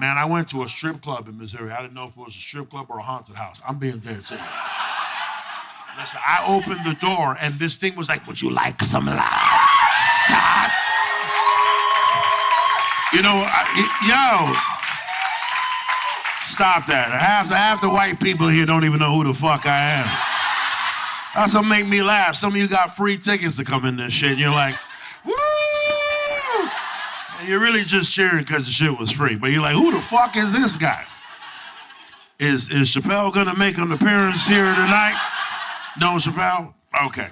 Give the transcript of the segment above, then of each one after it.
Man, I went to a strip club in Missouri. I didn't know if it was a strip club or a haunted house. I'm being dead serious. Listen, I opened the door and this thing was like, would you like some laughs? You know, yo, stop that. Half the white people here don't even know who the fuck I am. That's what make me laugh. Some of you got free tickets to come in this shit and you're like, woo! And you're really just cheering because the shit was free. But you're like, who the fuck is this guy? Is Chappelle gonna make an appearance here tonight? No, Chappelle? Okay.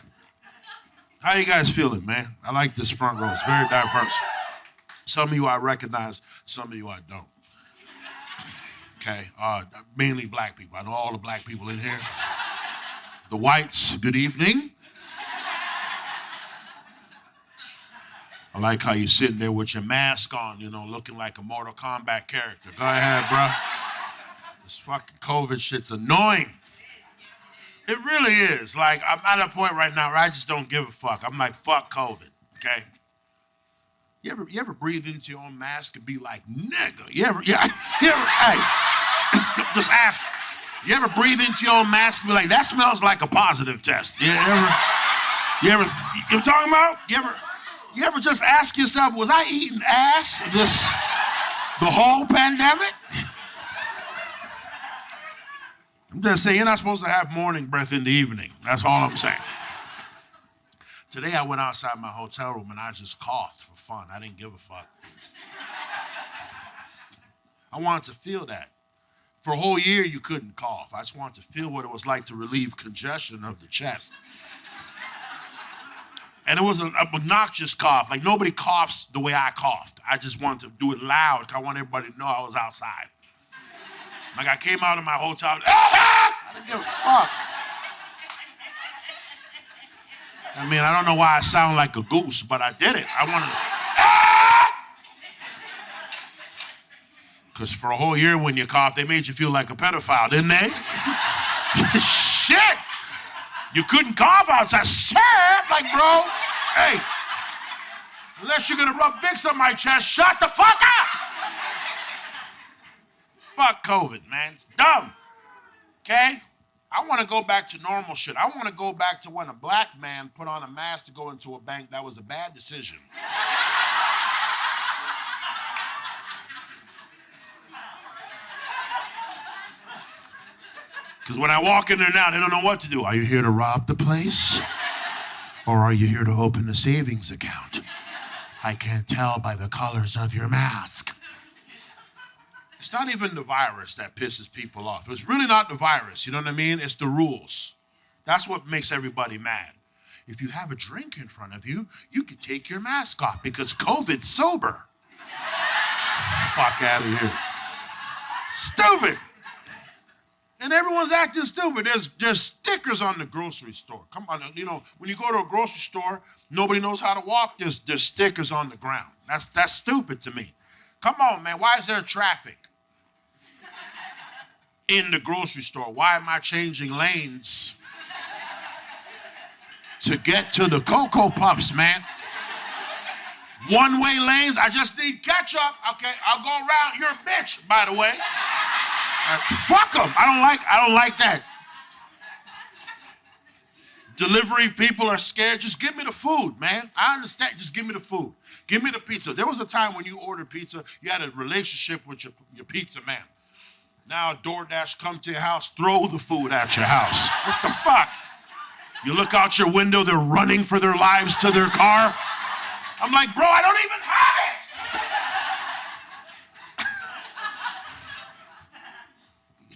How you guys feeling, man? I like this front row. It's very diverse. Some of you I recognize, some of you I don't. Okay, mainly black people. I know all the black people in here. The whites, good evening. I like how you're sitting there with your mask on, you know, looking like a Mortal Kombat character. Go ahead, bro. This fucking COVID shit's annoying. It really is. Like, I'm at a point right now where I just don't give a fuck. I'm like, fuck COVID, okay? You ever breathe into your own mask and be like, nigga? You ever, hey, just ask. You ever breathe into your own mask and be like, that smells like a positive test? You know what I'm talking about? You ever just ask yourself, was I eating ass the whole pandemic? I'm just saying, you're not supposed to have morning breath in the evening. That's all I'm saying. Today I went outside my hotel room and I just coughed for fun. I didn't give a fuck. I wanted to feel that. For a whole year you couldn't cough. I just wanted to feel what it was like to relieve congestion of the chest. And it was an obnoxious cough. Like nobody coughs the way I coughed. I just wanted to do it loud because I want everybody to know I was outside. Like I came out of my hotel, I didn't give a fuck. I mean, I don't know why I sound like a goose, but I did it. I wanted to, Because for a whole year when you coughed, they made you feel like a pedophile, didn't they? Shit! You couldn't cough outside. Shit! Like, bro, hey, unless you're gonna rub Vicks on my chest, shut the fuck up! Fuck COVID, man. It's dumb. Okay? I want to go back to normal shit. I want to go back to when a black man put on a mask to go into a bank. That was a bad decision. Because when I walk in there now, they don't know what to do. Are you here to rob the place? Or are you here to open a savings account? I can't tell by the colors of your mask. It's not even the virus that pisses people off. It's really not the virus, you know what I mean? It's the rules. That's what makes everybody mad. If you have a drink in front of you, you can take your mask off because COVID's sober. Fuck out of here. Stupid. And everyone's acting stupid. There's stickers on the grocery store. Come on, you know, when you go to a grocery store, nobody knows how to walk, there's stickers on the ground. That's stupid to me. Come on, man, why is there traffic in the grocery store? Why am I changing lanes to get to the Cocoa Puffs, man? One-way lanes, I just need ketchup. Okay, I'll go around. You're a bitch, by the way. Fuck them. I don't like that. Delivery people are scared. Just give me the food, man. I understand. Just give me the food. Give me the pizza. There was a time when you ordered pizza, you had a relationship with your pizza man. Now DoorDash come to your house, throw the food at your house. What the fuck? You look out your window, they're running for their lives to their car. I'm like, bro, I don't even have it.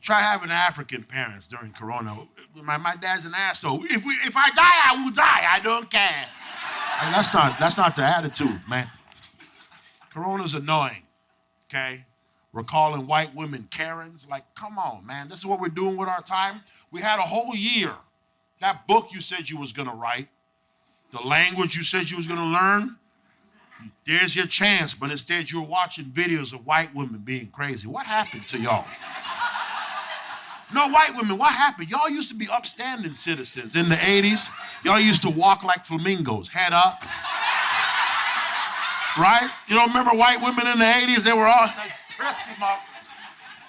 Try having African parents during Corona. My dad's an asshole. If I die, I will die. I don't care. And that's not the attitude, man. Corona's annoying, okay? We're calling white women Karens. Like, come on, man. This is what we're doing with our time. We had a whole year. That book you said you was gonna write, the language you said you was gonna learn, there's your chance, but instead you're watching videos of white women being crazy. What happened to y'all? No, white women, what happened? Y'all used to be upstanding citizens in the 80s. Y'all used to walk like flamingos, head up. Right? You don't remember white women in the 80s? They were all like prissimo.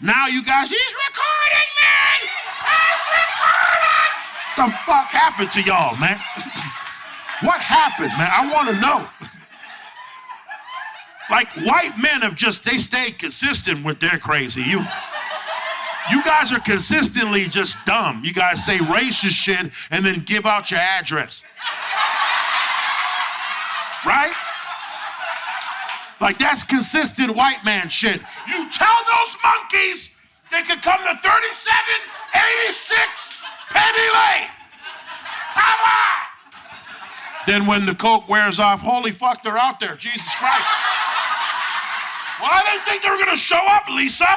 Now you guys, he's recording me! He's recording! What the fuck happened to y'all, man? What happened, man? I want to know. Like, white men have just, they stayed consistent with their crazy. You guys are consistently just dumb. You guys say racist shit and then give out your address. Right? Like, that's consistent white man shit. You tell those monkeys they can come to 3786 Penny Lane. Come on! Then when the coke wears off, holy fuck, they're out there. Jesus Christ. Well, I didn't think they were gonna show up, Lisa.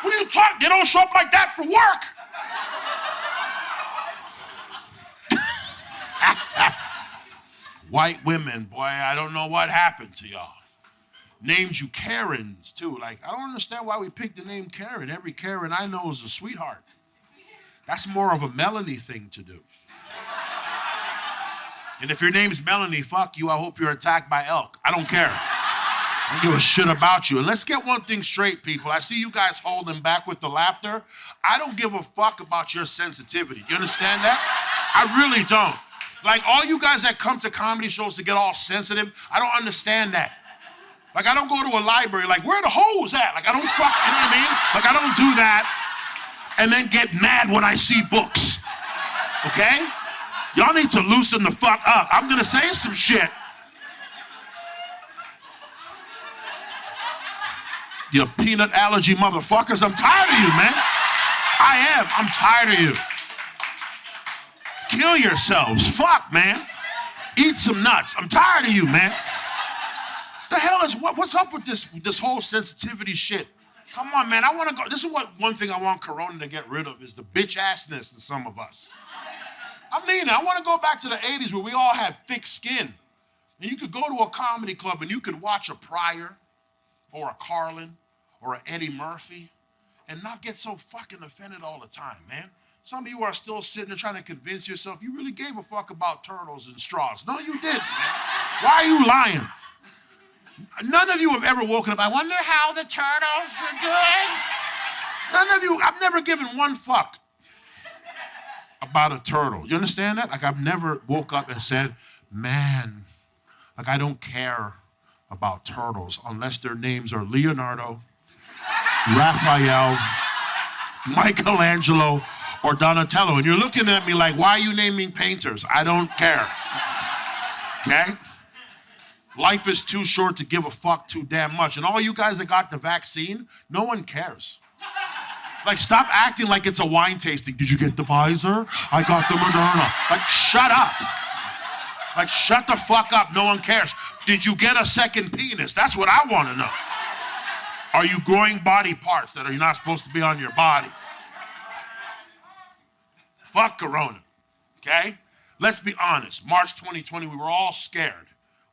What are you talking? They don't show up like that for work. White women, boy, I don't know what happened to y'all. Named you Karens, too. Like, I don't understand why we picked the name Karen. Every Karen I know is a sweetheart. That's more of a Melanie thing to do. And if your name's Melanie, fuck you, I hope you're attacked by elk. I don't care. I don't give a shit about you. And let's get one thing straight, people. I see you guys holding back with the laughter. I don't give a fuck about your sensitivity. You understand that? I really don't. Like, all you guys that come to comedy shows to get all sensitive, I don't understand that. Like, I don't go to a library, like, where are the hoes at? Like, I don't fuck, you know what I mean? Like, I don't do that and then get mad when I see books, okay? Y'all need to loosen the fuck up. I'm gonna say some shit. You peanut allergy motherfuckers, I'm tired of you, man. I am, I'm tired of you. Kill yourselves, fuck, man. Eat some nuts, I'm tired of you, man. The hell is, what's up with this whole sensitivity shit? Come on, man, I wanna go, this is one thing I want Corona to get rid of is the bitch assness in some of us. I mean, I wanna go back to the 80s where we all had thick skin. And you could go to a comedy club and you could watch a Pryor or a Carlin or an Eddie Murphy and not get so fucking offended all the time, man. Some of you are still sitting there trying to convince yourself you really gave a fuck about turtles and straws. No, you didn't, man. Why are you lying? None of you have ever woken up, I wonder how the turtles are doing. None of you, I've never given one fuck about a turtle. You understand that? Like, I've never woke up and said, man, like, I don't care about turtles unless their names are Leonardo, Raphael, Michelangelo, or Donatello. And you're looking at me like, why are you naming painters? I don't care, okay? Life is too short to give a fuck too damn much. And all you guys that got the vaccine, no one cares. Like, stop acting like it's a wine tasting. Did you get the Pfizer? I got the Moderna. Like, shut up. Like, shut the fuck up. No one cares. Did you get a second penis? That's what I want to know. Are you growing body parts that are not supposed to be on your body? Fuck Corona, okay? Let's be honest. March 2020, we were all scared.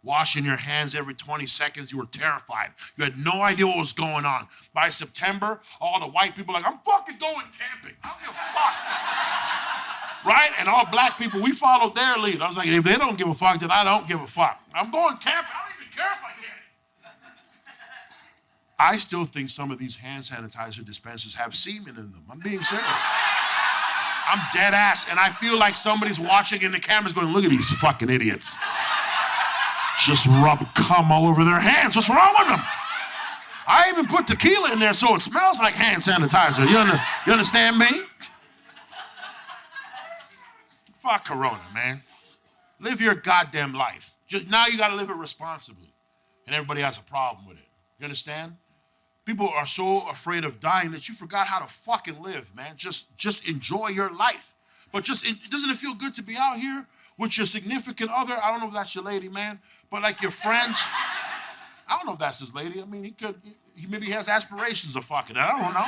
Washing your hands every 20 seconds, you were terrified. You had no idea what was going on. By September, all the white people are like, I'm fucking going camping. I don't give a fuck. Right? And all black people, we followed their lead. I was like, if they don't give a fuck, then I don't give a fuck. I'm going camping. I don't even care if I get it. I still think some of these hand sanitizer dispensers have semen in them. I'm being serious. I'm dead ass, and I feel like somebody's watching and the camera's going, look at these fucking idiots. Just rub cum all over their hands. What's wrong with them? I even put tequila in there so it smells like hand sanitizer. You understand me? Fuck Corona, man. Live your goddamn life. Now you gotta live it responsibly. And everybody has a problem with it. You understand? People are so afraid of dying that you forgot how to fucking live, man. Just enjoy your life. But doesn't it feel good to be out here with your significant other? I don't know if that's your lady, man. But like your friends, I don't know if that's his lady. I mean, he maybe has aspirations of fucking. I don't know.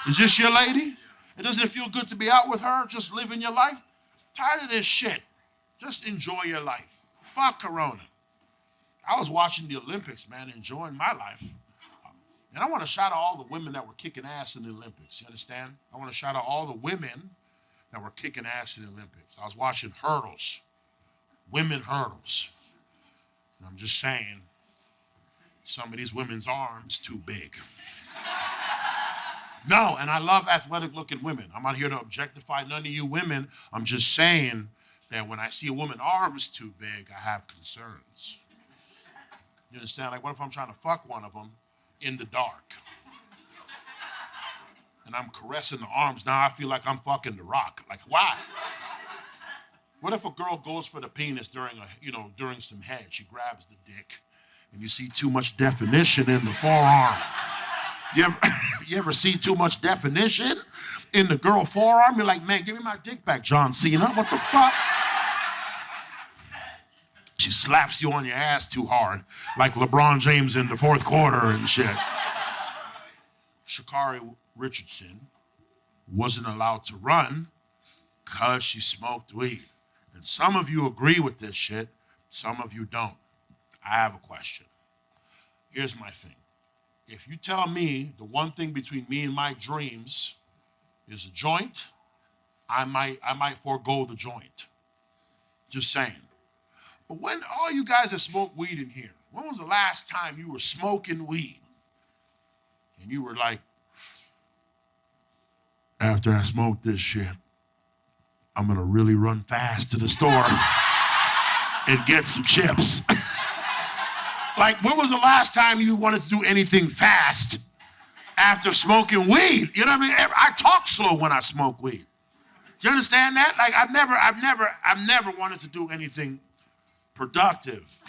Is this your lady? And doesn't it feel good to be out with her, just living your life? Tired of this shit. Just enjoy your life. Fuck Corona. I was watching the Olympics, man, enjoying my life. And I want to shout out all the women that were kicking ass in the Olympics. You understand? I want to shout out all the women that were kicking ass in the Olympics. I was watching hurdles, women hurdles. And I'm just saying, Some of these women's arms too big. No, and I love athletic-looking women. I'm not here to objectify none of you women. I'm just saying that when I see a woman's arms too big, I have concerns. You understand? Like, what if I'm trying to fuck one of them in the dark? And I'm caressing the arms. Now I feel like I'm fucking The Rock. Like, why? What if a girl goes for the penis during some head? She grabs the dick, and you see too much definition in the forearm. You ever see too much definition in the girl forearm? You're like, man, give me my dick back, John Cena. What the fuck? She slaps you on your ass too hard, like LeBron James in the fourth quarter and shit. Sha'Carri Richardson wasn't allowed to run because she smoked weed. And some of you agree with this shit, some of you don't. I have a question. Here's my thing. If you tell me the one thing between me and my dreams is a joint, I might forego the joint. Just saying. But when all you guys that smoke weed in here, when was the last time you were smoking weed? And you were like, after I smoke this shit, I'm gonna really run fast to the store and get some chips. Like, when was the last time you wanted to do anything fast after smoking weed? You know what I mean? I talk slow when I smoke weed. Do you understand that? Like, I've never wanted to do anything productive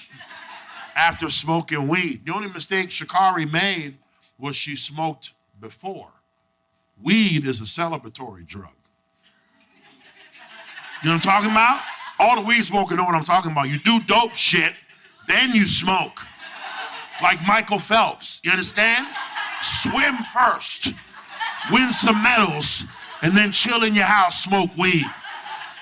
after smoking weed. The only mistake Sha'Carri made was she smoked before. Weed is a celebratory drug. You know what I'm talking about? All the weed smokers know what I'm talking about. You do dope shit, then you smoke. Like Michael Phelps, you understand? Swim first, win some medals, and then chill in your house, smoke weed.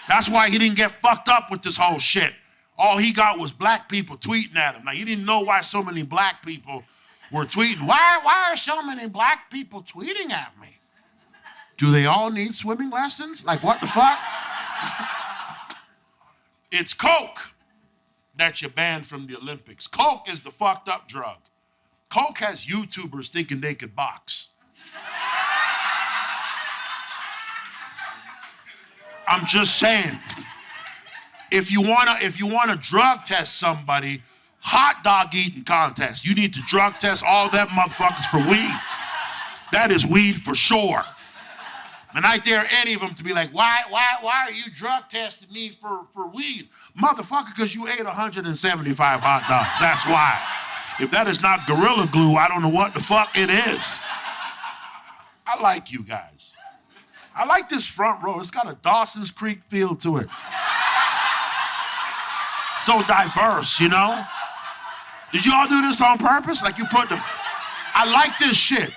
That's why he didn't get fucked up with this whole shit. All he got was black people tweeting at him. Like, he didn't know why so many black people were tweeting. Why are so many black people tweeting at me? Do they all need swimming lessons? Like, what the fuck? It's Coke that you banned from the Olympics. Coke is the fucked up drug. Coke has YouTubers thinking they could box. I'm just saying, if you wanna drug test somebody, hot dog eating contest. You need to drug test all them motherfuckers for weed. That is weed for sure. And I dare any of them to be like, why are you drug testing me for weed? Motherfucker, because you ate 175 hot dogs. That's why. If that is not Gorilla Glue, I don't know what the fuck it is. I like you guys. I like this front row. It's got a Dawson's Creek feel to it. So diverse, you know? Did you all do this on purpose? Like, you put the... I like this shit.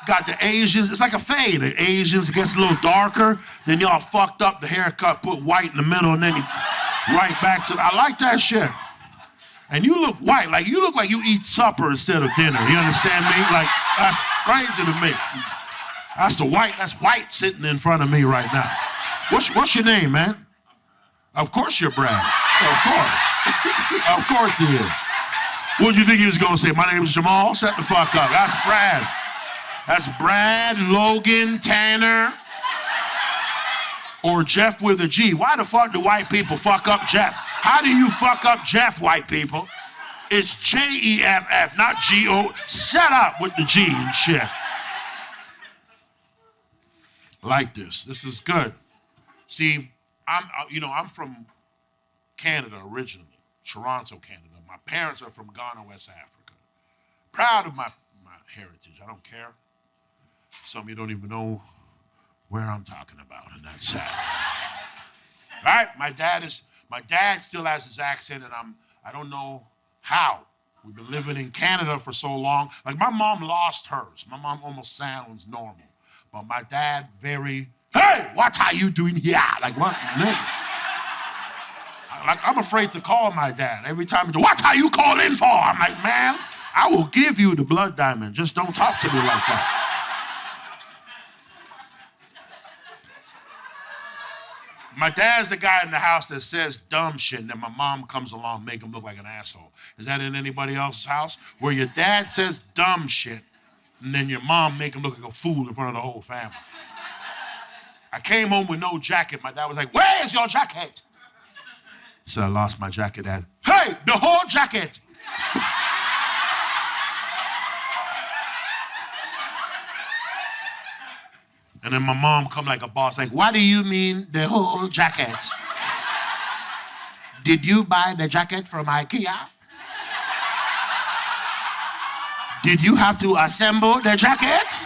Got the Asians, it's like a fade. The Asians, it gets a little darker, then y'all fucked up the haircut, put white in the middle, and then you right back to, I like that shit. And you look white, like you look like you eat supper instead of dinner, you understand me? Like, that's crazy to me. That's white sitting in front of me right now. What's your name, man? Of course you're Brad. Of course. Of course he is. What did you think he was gonna say? My name is Jamal? Shut the fuck up. That's Brad. That's Brad, Logan, Tanner, or Jeff with a G. Why the fuck do white people fuck up Jeff? How do you fuck up Jeff, white people? It's Jeff, not G-O. Shut up with the G and shit. Like this. This is good. See, I'm from Canada originally, Toronto, Canada. My parents are from Ghana, West Africa. Proud of my heritage. I don't care. Some of you don't even know where I'm talking about, and that's sad. All right, my dad still has his accent, and I don't know how. We've been living in Canada for so long. Like, my mom lost hers. My mom almost sounds normal. But my dad hey, what are you doing here? Like, what? Like, I'm afraid to call my dad. Every time he do, what are you calling for? I'm like, man, I will give you the blood diamond. Just don't talk to me like that. My dad's the guy in the house that says dumb shit, and then my mom comes along and make him look like an asshole. Is that in anybody else's house? Where your dad says dumb shit, and then your mom make him look like a fool in front of the whole family. I came home with no jacket. My dad was like, "Where's your jacket?" He said, "I lost my jacket, Dad." "Hey, the whole jacket." And then my mom come like a boss, like, "What do you mean the whole jacket? Did you buy the jacket from IKEA? Did you have to assemble the jacket?"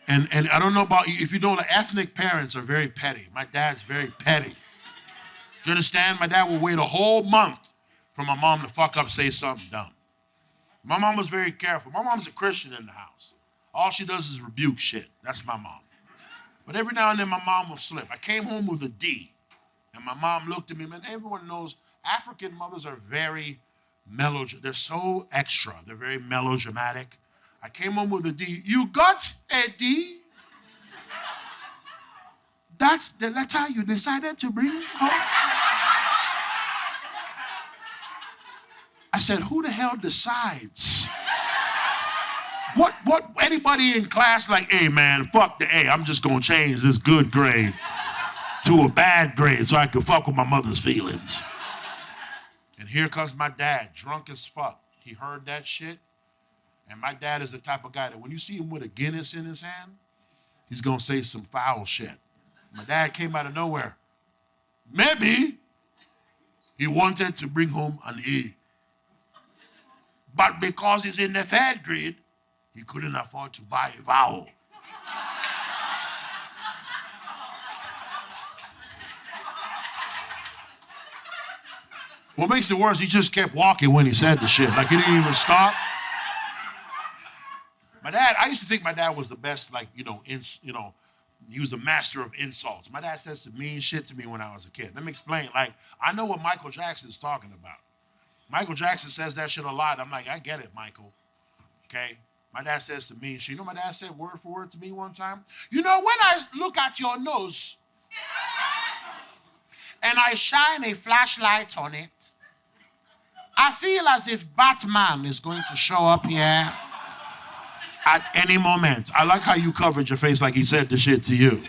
And I don't know about you, if you know, the ethnic parents are very petty. My dad's very petty. Do you understand? My dad will wait a whole month for my mom to fuck up, say something dumb. My mom was very careful. My mom's a Christian in the house. All she does is rebuke shit. That's my mom. But every now and then my mom will slip. I came home with a D, and my mom looked at me, man, everyone knows African mothers are very they're so extra. They're very melodramatic. I came home with a D. "You got a D? That's the letter you decided to bring home?" I said, "Who the hell decides?" What anybody in class like, "Hey man, fuck the A, I'm just gonna change this good grade to a bad grade so I can fuck with my mother's feelings." And here comes my dad, drunk as fuck. He heard that shit. And my dad is the type of guy that when you see him with a Guinness in his hand, he's gonna say some foul shit. My dad came out of nowhere. Maybe he wanted to bring home an A. But because he's in the 3rd grade, he couldn't afford to buy a vowel. What makes it worse, he just kept walking when he said the shit. Like he didn't even stop. My dad, I used to think my dad was the best, like, he was a master of insults. My dad says some mean shit to me when I was a kid. Let me explain. Like, I know what Michael Jackson is talking about. Michael Jackson says that shit a lot. I'm like, I get it, Michael. Okay? My dad says some mean shit. You know what my dad said word for word to me one time? "You know, when I look at your nose and I shine a flashlight on it, I feel as if Batman is going to show up here at any moment." I like how you covered your face like he said the shit to you.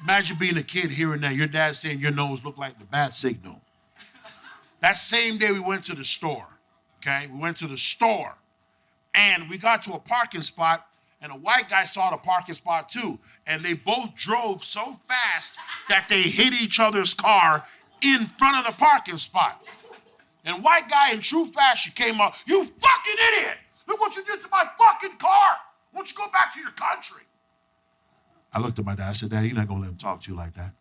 Imagine being a kid hearing that. Your dad saying your nose looked like the bat signal. That same day we went to the store, okay? We went to the store, and we got to a parking spot, and a white guy saw the parking spot too, and they both drove so fast that they hit each other's car in front of the parking spot. And white guy in true fashion came up, "You fucking idiot! Look what you did to my fucking car! Why don't you go back to your country?" I looked at my dad, I said, "Dad, you're not gonna let him talk to you like that.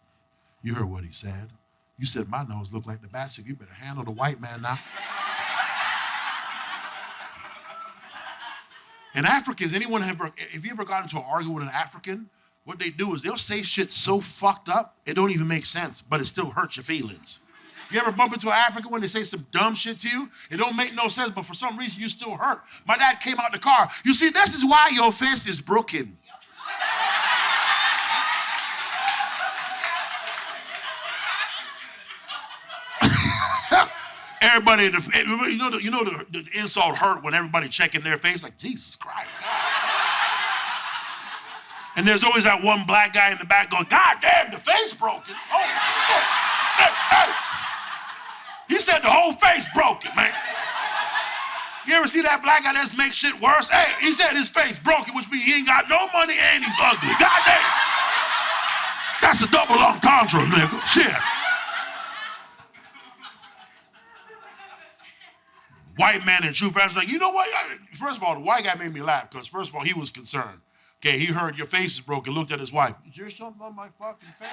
You heard what he said. You said my nose looked like the bastard. You better handle the white man now." And Africans, if you ever got into an argument with an African, what they do is they'll say shit so fucked up, it don't even make sense, but it still hurts your feelings. You ever bump into an African when they say some dumb shit to you? It don't make no sense, but for some reason you still hurt. My dad came out the car. "You see, this is why your face is broken." Everybody, the insult hurt when everybody checking their face, like, Jesus Christ. And there's always that one black guy in the back going, "God damn, the face broken. Oh, shit. Hey. He said the whole face broken, man." You ever see that black guy that makes shit worse? Hey, he said his face broken, which means he ain't got no money and he's ugly. God damn. That's a double entendre, nigga. Shit. White man in true fashion, like, you know what? First of all, the white guy made me laugh because, first of all, he was concerned. Okay, he heard your face is broken, looked at his wife. "Is there something on my fucking face?"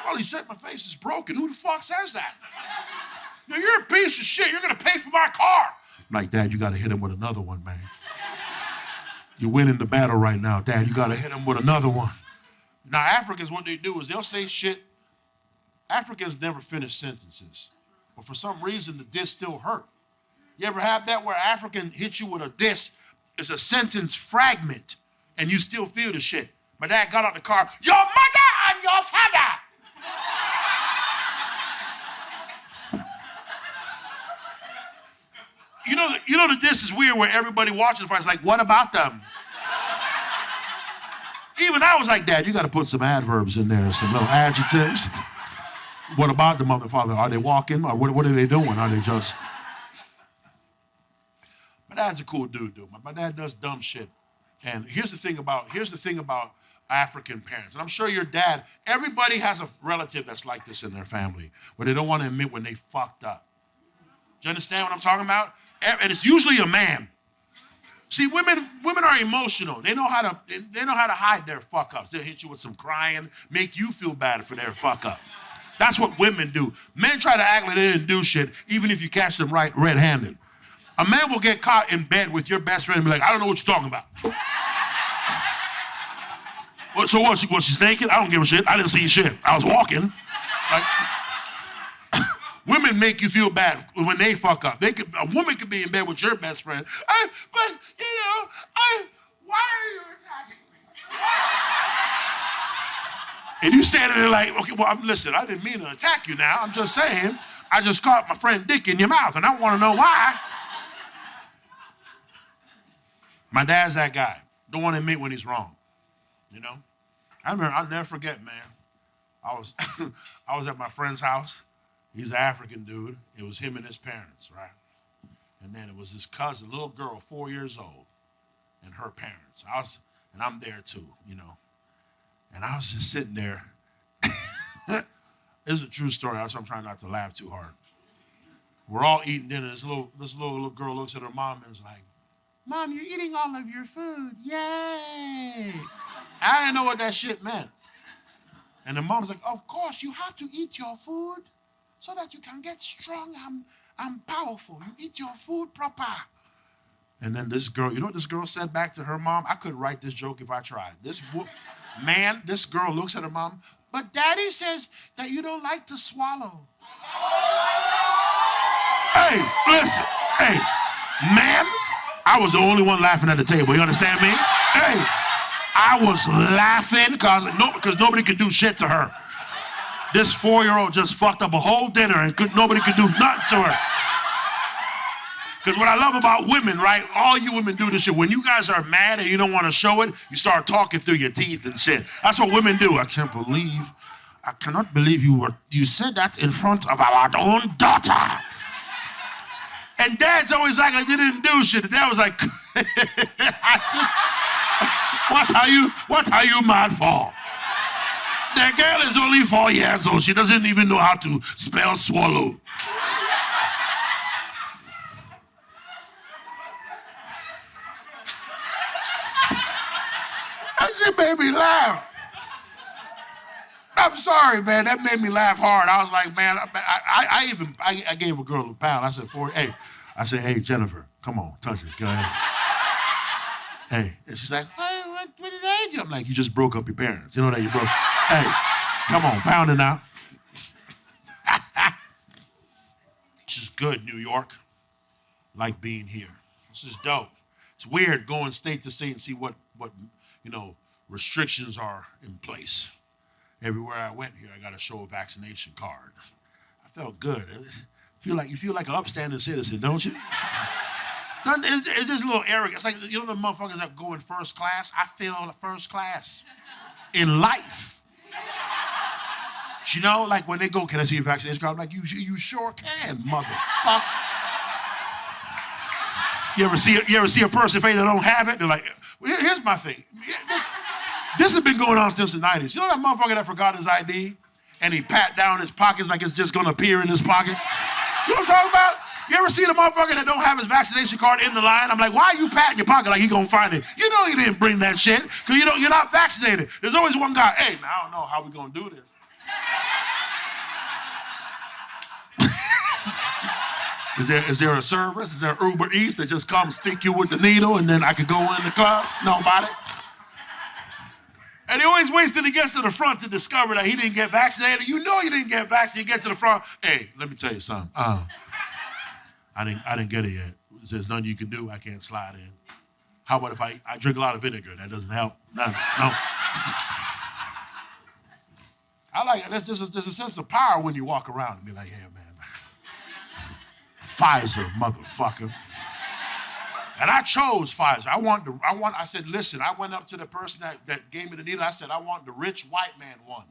"Well, he said my face is broken." "Who the fuck says that?" "Now, you're a piece of shit. You're going to pay for my car." I'm like, "Dad, you got to hit him with another one, man. You're winning the battle right now, Dad. You got to hit him with another one." Now, Africans, what they do is they'll say shit. Africans never finish sentences. But for some reason, the diss still hurt. You ever have that where African hit you with a diss? It's a sentence fragment, and you still feel the shit. My dad got out the car, your mother and your father. You know the diss is weird where everybody watching the fight is like, what about them? Even I was like, Dad, you got to put some adverbs in there, some little adjectives. What about the mother, father? Are they walking? Or what are they doing? Are they just... My dad's a cool dude. My dad does dumb shit. And here's the thing about African parents. And I'm sure your dad, everybody has a relative that's like this in their family, where they don't want to admit when they fucked up. Do you understand what I'm talking about? And it's usually a man. See, women are emotional. They know how to hide their fuck ups. They'll hit you with some crying, make you feel bad for their fuck up. That's what women do. Men try to act like they didn't do shit, even if you catch them red-handed. A man will get caught in bed with your best friend and be like, I don't know what you're talking about. So what, she's naked? I don't give a shit. I didn't see shit. I was walking. Like, women make you feel bad when they fuck up. A woman could be in bed with your best friend. Why are you attacking me? And you standing there like, okay, well, listen, I didn't mean to attack you now. I'm just saying, I just caught my friend dick in your mouth, and I want to know why. My dad's that guy. Don't want to admit when he's wrong. You know? I'll never forget, man. I was at my friend's house. He's an African dude. It was him and his parents, right? And then it was his cousin, little girl, 4 years old, and her parents. And I'm there too, you know. And I was just sitting there. It's a true story. That's why I'm trying not to laugh too hard. We're all eating dinner. This little girl looks at her mom and is like, Mom, you're eating all of your food. Yay. I didn't know what that shit meant. And the mom's like, of course, you have to eat your food so that you can get strong and powerful. You eat your food proper. And then this girl, you know what this girl said back to her mom? I could write this joke if I tried. This girl looks at her mom, but Daddy says that you don't like to swallow. Hey, listen, hey, man, I was the only one laughing at the table, you understand me? Hey, I was laughing because nobody could do shit to her. This 4-year-old just fucked up a whole dinner and nobody could do nothing to her. Because what I love about women, right, all you women do this shit. When you guys are mad and you don't want to show it, you start talking through your teeth and shit. That's what women do. I cannot believe you said that in front of our own daughter. And Dad's always like, I didn't do shit. And Dad was like, what are you mad for? The girl is only 4 years old. She doesn't even know how to spell swallow. That shit made me laugh. I'm sorry, man. That made me laugh hard. I was like, man, I gave a girl a pound. I said, hey, Jennifer, come on, touch it. Go ahead. Hey. And she's like, what did I do? I'm like, you just broke up your parents. You know that you broke. Hey, come on, pound it now. This is good, New York. Like being here. This is dope. It's weird going state to state and see what restrictions are in place. Everywhere I went here, I got to show a vaccination card. I felt good. You feel like an upstanding citizen, don't you? Is this a little arrogant? It's like, you know the motherfuckers that go in first class? I feel first class in life. You know, like when they go, can I see your vaccination card? I'm like, you sure can, motherfucker. You ever see a person if they don't have it? They're like, well, here's my thing. This has been going on since the 90s. You know that motherfucker that forgot his ID? And he pat down his pockets like it's just gonna appear in his pocket? You know what I'm talking about? You ever see the motherfucker that don't have his vaccination card in the line? I'm like, why are you patting your pocket like he gonna find it? You know he didn't bring that shit, because you're not vaccinated. There's always one guy, hey, man, I don't know how we gonna do this. Is there a service? Is there Uber Eats that just come stick you with the needle and then I could go in the club? Nobody. And he always waits till he gets to the front to discover that he didn't get vaccinated. You know you didn't get vaccinated. You get to the front. Hey, let me tell you something. I didn't get it yet. It says nothing you can do. I can't slide in. How about if I drink a lot of vinegar? That doesn't help. No. I like it. There's a sense of power when you walk around and be like, yeah, man. Pfizer, motherfucker. And I chose Pfizer. I said, listen, I went up to the person that gave me the needle. I said, I want the rich white man one.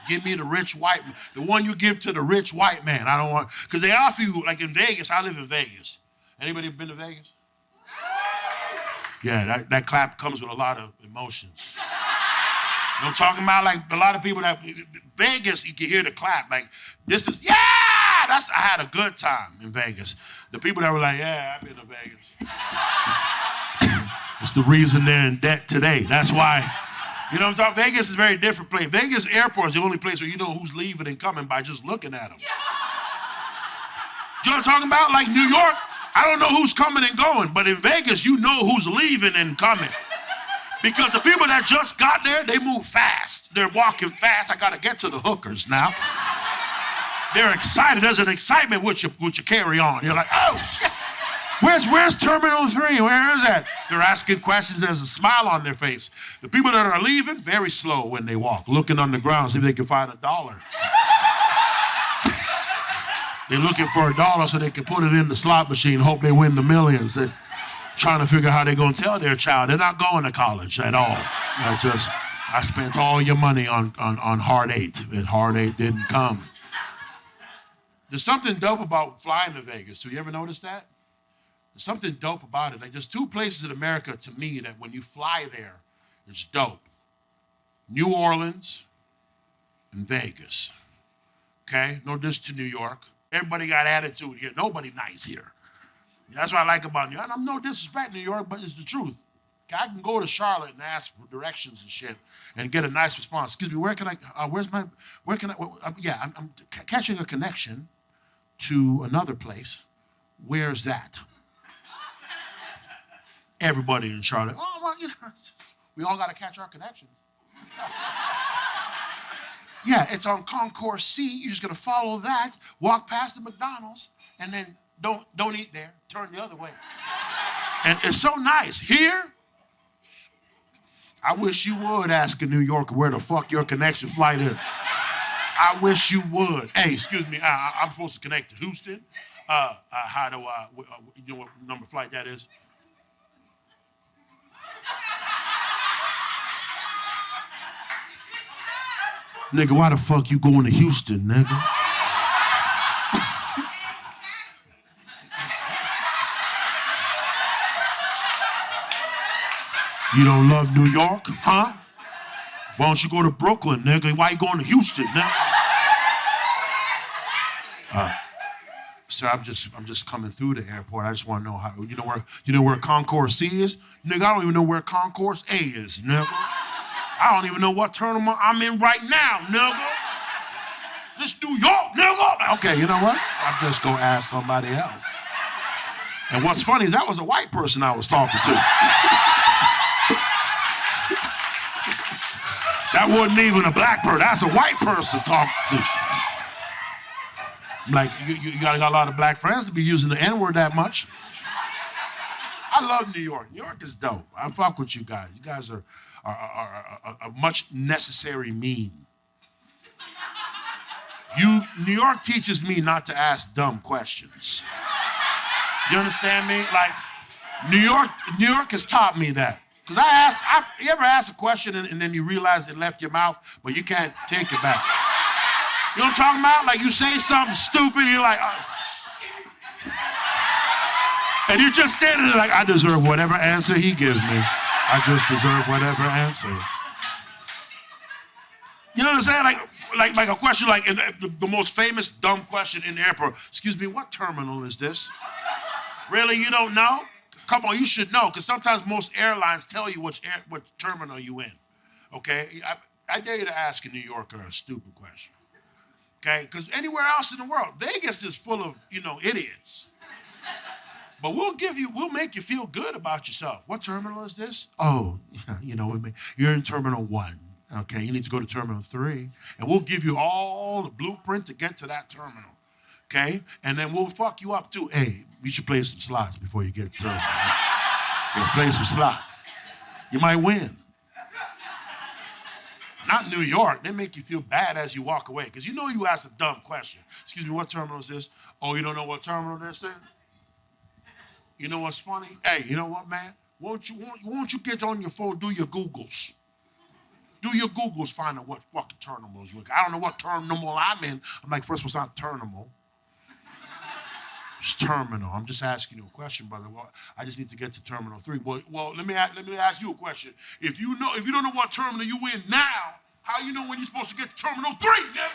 Give me the rich white man. The one you give to the rich white man. I don't want, because they offer you, like in Vegas, I live in Vegas. Anybody been to Vegas? Yeah, that clap comes with a lot of emotions. You know what I'm talking about? Like a lot of people Vegas, you can hear the clap. Like, this is, yeah! I had a good time in Vegas. The people that were like, yeah, I've been to Vegas. It's the reason they're in debt today. That's why, you know what I'm talking? Vegas is a very different place. Vegas airport is the only place where you know who's leaving and coming by just looking at them. You know what I'm talking about? Like New York, I don't know who's coming and going, but in Vegas, you know who's leaving and coming. Because the people that just got there, they move fast. They're walking fast. I got to get to the hookers now. They're excited. There's an excitement with your carry on. You're like, oh, shit. Where's Terminal 3? Where is that? They're asking questions. There's a smile on their face. The people that are leaving, very slow when they walk, looking on the ground, see if they can find $1. They're looking for $1 so they can put it in the slot machine, hope they win the millions. They're trying to figure out how they're going to tell their child they're not going to college at all. I spent all your money on Hard 8. And Hard 8 didn't come. There's something dope about flying to Vegas. Have you ever noticed that? There's something dope about it. Like, there's two places in America, to me, that when you fly there, it's dope. New Orleans and Vegas. Okay? No diss to New York. Everybody got attitude here. Nobody nice here. That's what I like about New York. And I'm no disrespect New York, but it's the truth. I can go to Charlotte and ask for directions and shit and get a nice response. Excuse me, where can I, I'm catching a connection to another place. Where's that? Everybody in Charlotte, oh, well, you know, we all got to catch our connections. Yeah, it's on Concourse C. You're just going to follow that, walk past the McDonald's, and then don't eat there. Turn the other way. And it's so nice. Here, I wish you would ask a New Yorker where the fuck your connection flight is. I wish you would. Hey, excuse me, I'm supposed to connect to Houston. How do you know what number flight that is? Nigga, why the fuck you going to Houston, nigga? You don't love New York, huh? Why don't you go to Brooklyn, nigga? Why you going to Houston, nigga? Sir, I'm just coming through the airport. I just want to know how. You know where Concourse C is, nigga? I don't even know where Concourse A is, nigga. I don't even know what terminal I'm in right now, nigga. This New York, nigga. Okay, you know what? I'm just gonna ask somebody else. And what's funny is that was a white person I was talking to. That wasn't even a black person. That's a white person talking to. I'm like, you got a lot of black friends to be using the N-word that much. I love New York. New York is dope. I fuck with you guys. You guys are a much necessary mean. New York teaches me not to ask dumb questions. You understand me? Like, New York has taught me that. Because you ever ask a question and then you realize it left your mouth, but you can't take it back. You know what I'm talking about? Like, you say something stupid, and you're like, oh. And you're just standing there like, I deserve whatever answer he gives me. I just deserve whatever answer. You know what I'm saying? Like a question like the most famous dumb question in the airport. Excuse me, what terminal is this? Really, you don't know? Come on, you should know, because sometimes most airlines tell you what terminal you in. Okay? I dare you to ask a New Yorker a stupid question. Okay? Because anywhere else in the world, Vegas is full of, idiots. But we'll make you feel good about yourself. What terminal is this? Oh, you're in Terminal 1. Okay, you need to go to Terminal 3. And we'll give you all the blueprint to get to that terminal. okay? And then we'll fuck you up too. Hey, you should play some slots before you get turned. Yeah, play some slots. You might win. Not New York. They make you feel bad as you walk away because you know you asked a dumb question. Excuse me, what terminal is this? Oh, you don't know what terminal this is? You know what's funny? Hey, you know what, man? Won't you get on your phone, do your Googles. Do your Googles, find out what fucking terminals you. I don't know what terminal I'm in. I'm like, first of all, it's not terminal. It's terminal. I'm just asking you a question, brother. Well, I just need to get to terminal 3. Well, let me ask you a question. If you don't know what terminal you in now, how you know when you're supposed to get to terminal 3, nigga?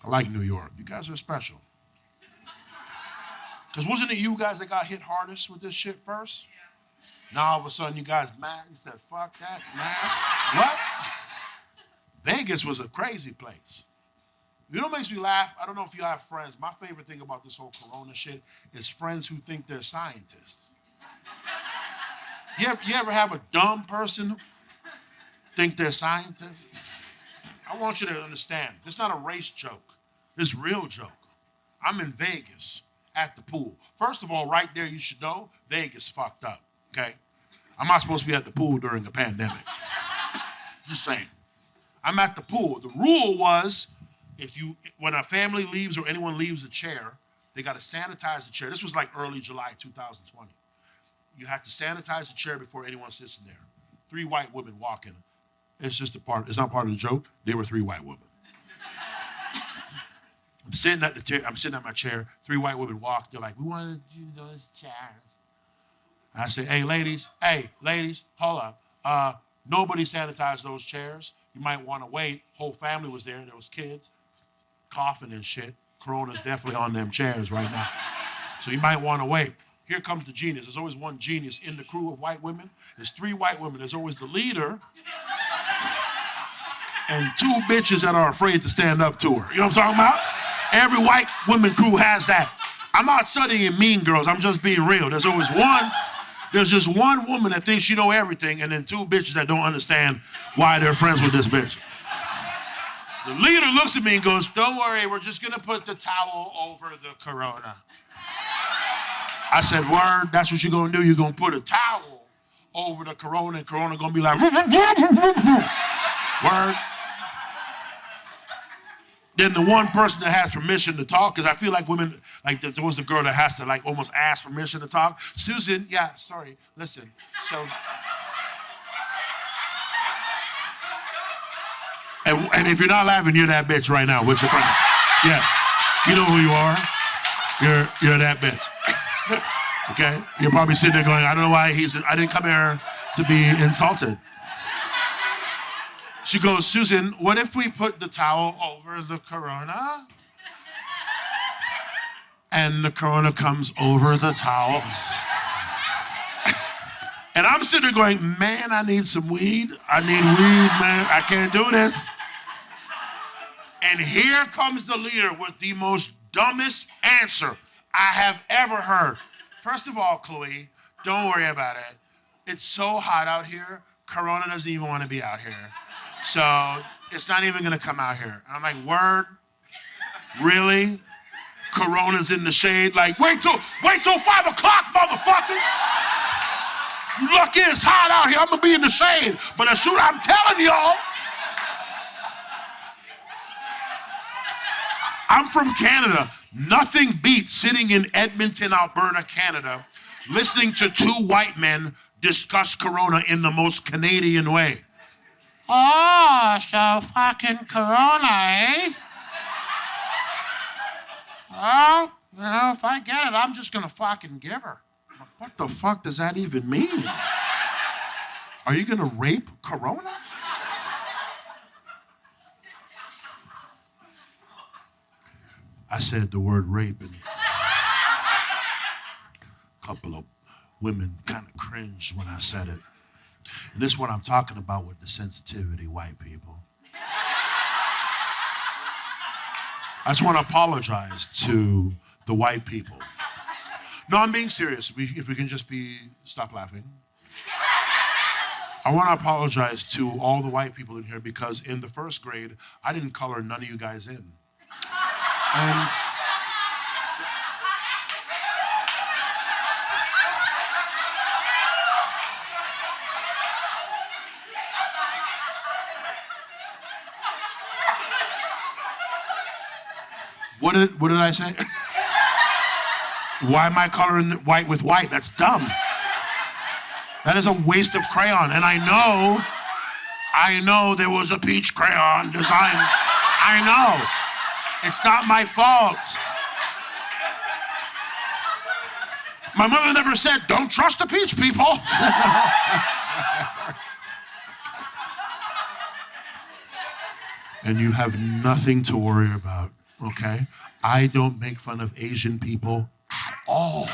I like New York. You guys are special. Because wasn't it you guys that got hit hardest with this shit first? Yeah. Now all of a sudden you guys mad. You said, fuck that mask. What? Vegas was a crazy place. You know what makes me laugh? I don't know if you have friends. My favorite thing about this whole corona shit is friends who think they're scientists. You ever have a dumb person think they're scientists? I want you to understand, it's not a race joke. It's a real joke. I'm in Vegas at the pool. First of all, right there, you should know, Vegas fucked up, okay? I'm not supposed to be at the pool during a pandemic. Just saying. I'm at the pool. The rule was, when a family leaves or anyone leaves a chair, they got to sanitize the chair. This was like early July 2020. You had to sanitize the chair before anyone sits in there. 3 white women walk in. It's just it's not part of the joke. There were 3 white women. I'm sitting at my chair. 3 white women walk. They're like, we want to do those chairs. And I say, hey, ladies, hold up. Nobody sanitized those chairs. You might want to wait. Whole family was there. There was kids coughing and shit. Corona's definitely on them chairs right now. So you might want to wait. Here comes the genius. There's always one genius in the crew of white women. There's 3 white women. There's always the leader and 2 bitches that are afraid to stand up to her. You know what I'm talking about? Every white woman crew has that. I'm not studying Mean Girls. I'm just being real. There's just one woman that thinks she know everything and then 2 bitches that don't understand why they're friends with this bitch. The leader looks at me and goes, don't worry, we're just gonna put the towel over the corona. I said, word, that's what you're gonna do. You're gonna put a towel over the corona and corona gonna be like, word. Then the one person that has permission to talk, because I feel like women, like there's always a girl that has to like almost ask permission to talk. Susan, yeah, sorry, listen. So, and if you're not laughing, you're that bitch right now with your friends. Yeah, you know who you are. You're that bitch. Okay, you're probably sitting there going, I don't know why I didn't come here to be insulted. She goes, Susan, what if we put the towel over the corona? And the corona comes over the towels. And I'm sitting there going, man, I need some weed. I need weed, man. I can't do this. And here comes the leader with the most dumbest answer I have ever heard. First of all, Chloe, don't worry about it. It's so hot out here, corona doesn't even want to be out here. So it's not even gonna come out here. I'm like, word? Really? Corona's in the shade? Like, wait till 5 o'clock, motherfuckers! You lucky it's hot out here, I'm gonna be in the shade. But as soon as I'm telling y'all, I'm from Canada. Nothing beats sitting in Edmonton, Alberta, Canada, listening to 2 white men discuss corona in the most Canadian way. Oh, so fucking corona, eh? Well, you know, if I get it, I'm just gonna fucking give her. What the fuck does that even mean? Are you gonna rape corona? I said the word rape and a couple of women kind of cringed when I said it. And this is what I'm talking about with the sensitivity, white people. I just want to apologize to the white people. No, I'm being serious. If we can just stop laughing. I want to apologize to all the white people in here because in the first grade, I didn't color none of you guys in. And what did I say? Why am I coloring white with white? That's dumb. That is a waste of crayon. And I know there was a peach crayon design. I know. It's not my fault. My mother never said, don't trust the peach people. And you have nothing to worry about, okay? I don't make fun of Asian people at all.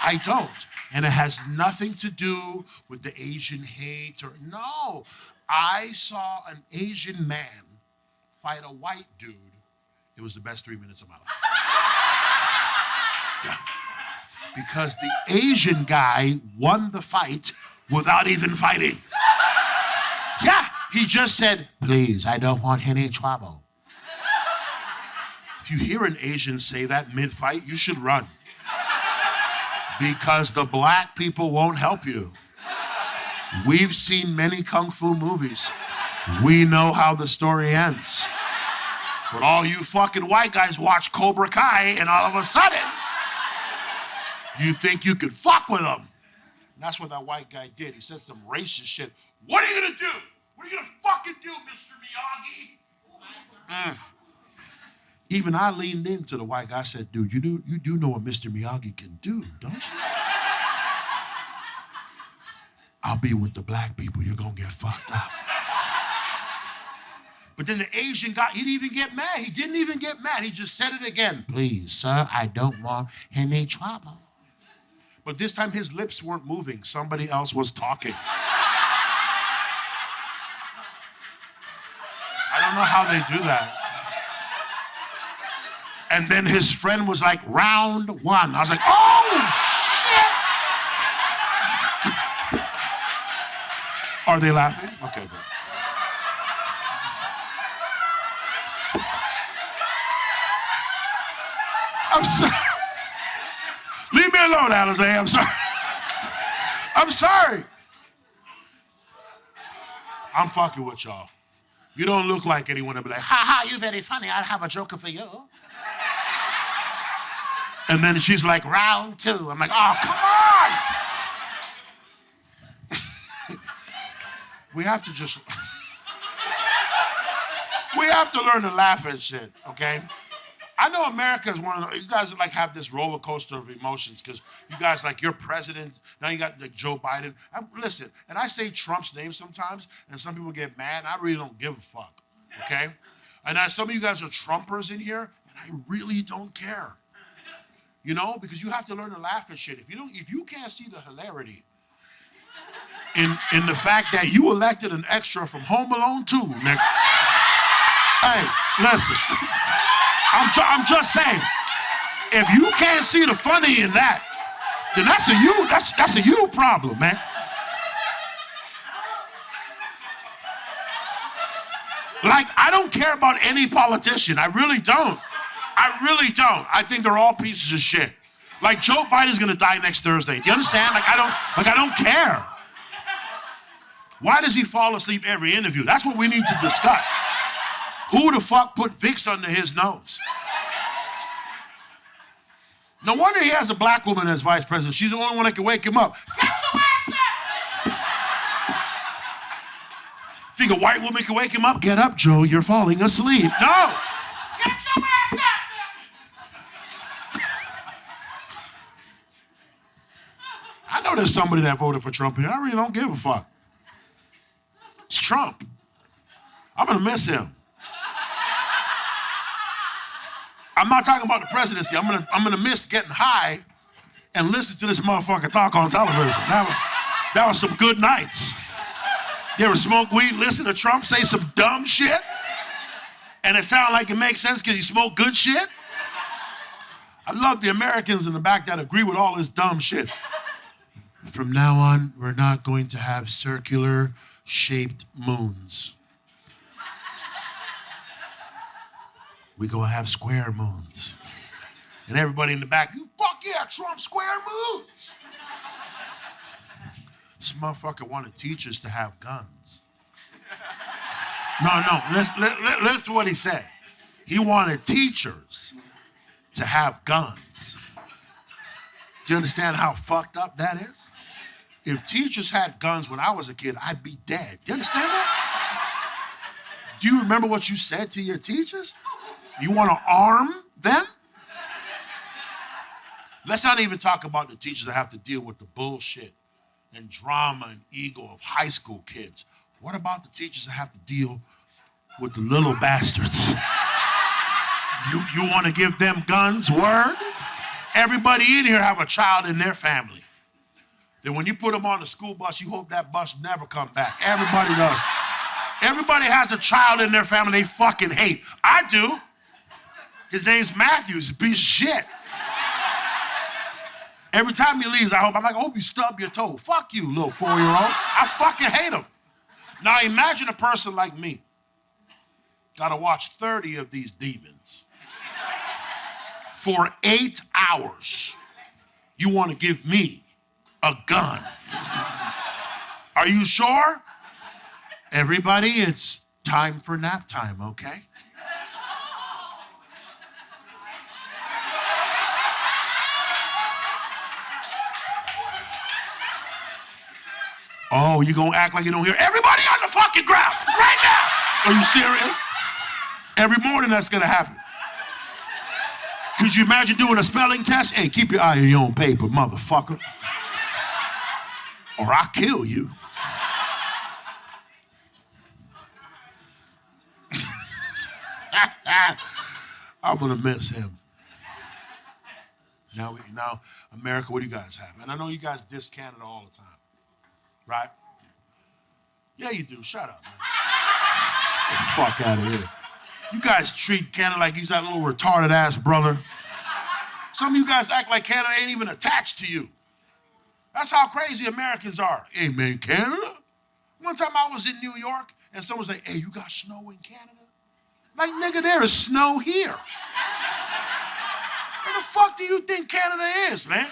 I don't. And it has nothing to do with the Asian hate or, no. I saw an Asian man fight a white dude. It was the best 3 minutes of my life. Yeah. Because the Asian guy won the fight without even fighting. Yeah, he just said, please, I don't want any trouble. If you hear an Asian say that mid-fight, you should run. Because the black people won't help you. We've seen many kung fu movies. We know how the story ends. But all you fucking white guys watch Cobra Kai and all of a sudden, you think you could fuck with them. And that's what that white guy did. He said some racist shit. What are you gonna do? What are you gonna fucking do, Mr. Miyagi? Even I leaned into the white guy. I said, dude, you do know what Mr. Miyagi can do, don't you? I'll be with the black people. You're gonna get fucked up. But then the Asian guy, he didn't even get mad. He didn't even get mad. He just said it again. Please, sir, I don't want any trouble. But this time his lips weren't moving. Somebody else was talking. I don't know how they do that. And then his friend was like, round one. I was like, oh, shit. Are they laughing? Okay, good. I'm sorry. Leave me alone, Alizé. I'm sorry. I'm sorry. I'm fucking with y'all. You don't look like anyone to be like, ha ha, you're very funny. I'll have a joker for you. And then she's like, round two. I'm like, oh, come on. We have to learn to laugh at shit, okay? I know America is one of the, you guys like have this roller coaster of emotions because you guys like your president, now you got like Joe Biden. Listen, and I say Trump's name sometimes and some people get mad. I really don't give a fuck, okay? And some of you guys are Trumpers in here and I really don't care. You know, because you have to learn to laugh at shit. If you can't see the hilarity in the fact that you elected an extra from Home Alone 2, nigga. Hey, listen. I'm just saying. If you can't see the funny in that, then that's a you problem, man. Like, I don't care about any politician. I really don't. I think they're all pieces of shit. Like Joe Biden's gonna die next Thursday. Do you understand? I don't care. Why does he fall asleep every interview? That's what we need to discuss. Who the fuck put Vicks under his nose? No wonder he has a black woman as vice president. She's the only one that can wake him up. Get your ass up! Think a white woman can wake him up? Get up, Joe, you're falling asleep. No! Get your ass up! I know there's somebody that voted for Trump here. I really don't give a fuck. It's Trump. I'm gonna miss him. I'm not talking about the presidency. I'm gonna miss getting high and listen to this motherfucker talk on television. That was some good nights. You ever smoke weed, listen to Trump say some dumb shit? And it sound like it makes sense because you smoke good shit? I love the Americans in the back that agree with all this dumb shit. From now on, we're not going to have circular-shaped moons. We're going to have square moons. And everybody in the back, you fuck yeah, Trump, square moons. This motherfucker wanted teachers to have guns. No, listen to what he said. He wanted teachers to have guns. Do you understand how fucked up that is? If teachers had guns when I was a kid, I'd be dead. Do you understand that? Do you remember what you said to your teachers? You want to arm them? Let's not even talk about the teachers that have to deal with the bullshit and drama and ego of high school kids. What about the teachers that have to deal with the little bastards? You want to give them guns? Word? Everybody in here have a child in their family. Then when you put them on the school bus, you hope that bus never come back. Everybody does. Everybody has a child in their family they fucking hate. I do. His name's Matthew. He's a piece of shit. Every time he leaves, I hope you stub your toe. Fuck you, little 4-year-old. I fucking hate him. Now imagine a person like me. Gotta watch 30 of these demons for 8 hours. You want to give me a gun? Are you sure? Everybody, it's time for nap time, okay? Oh, you gonna act like you don't hear? Everybody on the fucking ground, right now! Are you serious? Every morning that's gonna happen. Could you imagine doing a spelling test? Hey, keep your eye on your own paper, motherfucker. Or I'll kill you. I'm gonna miss him. Now, America, what do you guys have? And I know you guys diss Canada all the time, right? Yeah, you do. Shut up, man. Get the fuck out of here. You guys treat Canada like he's that little retarded ass brother. Some of you guys act like Canada ain't even attached to you. That's how crazy Americans are. Hey, man, Canada? One time I was in New York and someone was like, hey, you got snow in Canada? Like, nigga, there is snow here. Where the fuck do you think Canada is, man?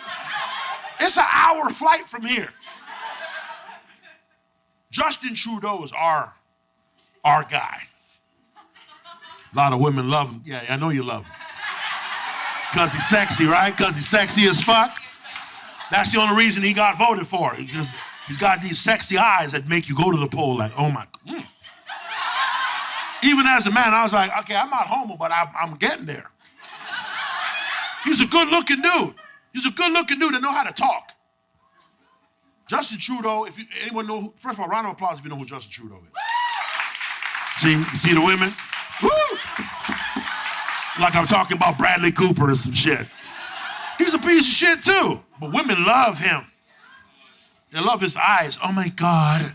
It's an hour flight from here. Justin Trudeau is our guy. A lot of women love him. Yeah, I know you love him. Because he's sexy, right? Because he's sexy as fuck. That's the only reason he got voted for. He's got these sexy eyes that make you go to the poll like, oh my God. Even as a man, I was like, okay, I'm not homo, but I'm getting there. He's a good-looking dude. He's a good-looking dude that know how to talk. Justin Trudeau, anyone know, first of all, round of applause if you know who Justin Trudeau is. See, you see the women? Woo! Like I'm talking about Bradley Cooper or some shit. He's a piece of shit too, but women love him. They love his eyes. Oh my God.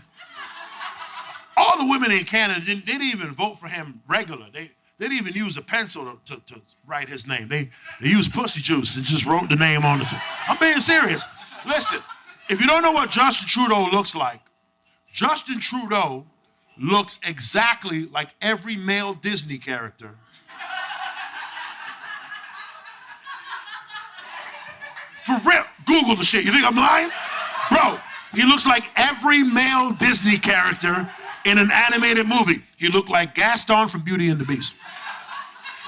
All the women in Canada didn't even vote for him regular. They didn't even use a pencil to write his name. They used pussy juice and just wrote the name on it. I'm being serious. Listen, if you don't know what Justin Trudeau looks like, Justin Trudeau looks exactly like every male Disney character. For real, Google the shit. You think I'm lying? Bro, he looks like every male Disney character in an animated movie. He looked like Gaston from Beauty and the Beast.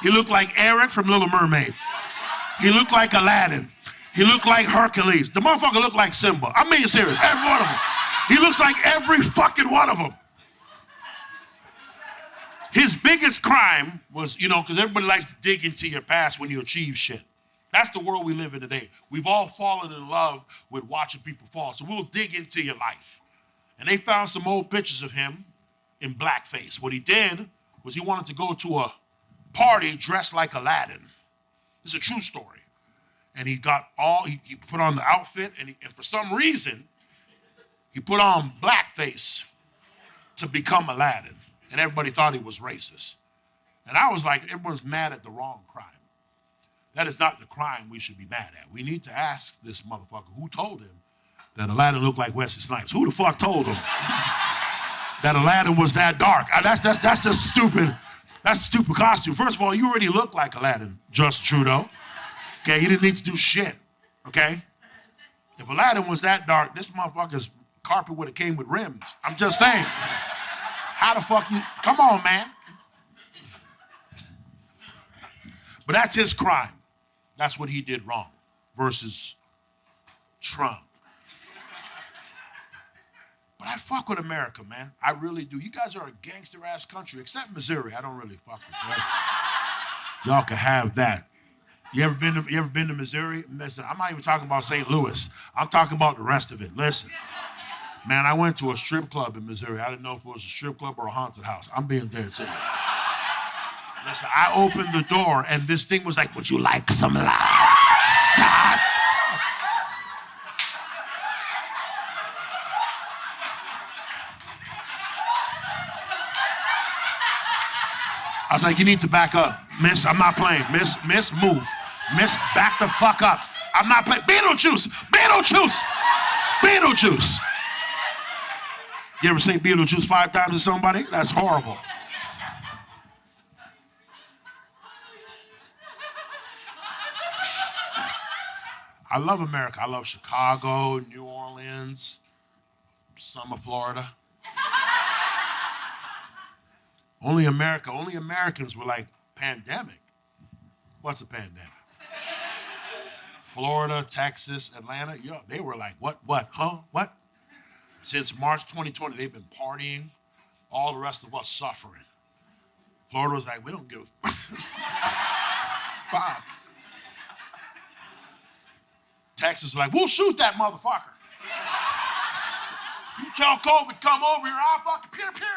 He looked like Eric from Little Mermaid. He looked like Aladdin. He looked like Hercules. The motherfucker looked like Simba. I'm being serious, every one of them. He looks like every fucking one of them. His biggest crime was, because everybody likes to dig into your past when you achieve shit. That's the world we live in today. We've all fallen in love with watching people fall, so we'll dig into your life. And they found some old pictures of him in blackface. What he did was he wanted to go to a party dressed like Aladdin. It's a true story. And he put on the outfit, and for some reason, he put on blackface to become Aladdin. And everybody thought he was racist. And I was like, everyone's mad at the wrong crime. That is not the crime we should be mad at. We need to ask this motherfucker who told him that Aladdin looked like Wesley Snipes. Who the fuck told him that Aladdin was that dark? That's just stupid. That's a stupid costume. First of all, you already look like Aladdin, Just Trudeau. Okay, you didn't need to do shit, okay? If Aladdin was that dark, this motherfucker's carpet would have came with rims. I'm just saying. How the fuck you, come on, man. But that's his crime. That's what he did wrong versus Trump. But I fuck with America, man. I really do. You guys are a gangster-ass country, except Missouri. I don't really fuck with that. Y'all can have that. You ever been to Missouri? Listen, I'm not even talking about St. Louis. I'm talking about the rest of it. Listen, man, I went to a strip club in Missouri. I didn't know if it was a strip club or a haunted house. I'm being dead serious. Listen, I opened the door, and this thing was like, would you like some laughs? I was like, you need to back up. Miss, I'm not playing. Miss, move. Miss, back the fuck up. I'm not playing. Beetlejuice! Beetlejuice! Beetlejuice! You ever say Beetlejuice 5 times to somebody? That's horrible. I love America. I love Chicago, New Orleans, some of Florida. Only Americans were like, pandemic? What's a pandemic? Florida, Texas, Atlanta, yo, they were like, what, huh, what? Since March 2020, they've been partying, all the rest of us suffering. Florida was like, we don't give a fuck. Texas was like, we'll shoot that motherfucker. You tell COVID, come over here, I'll fucking peer.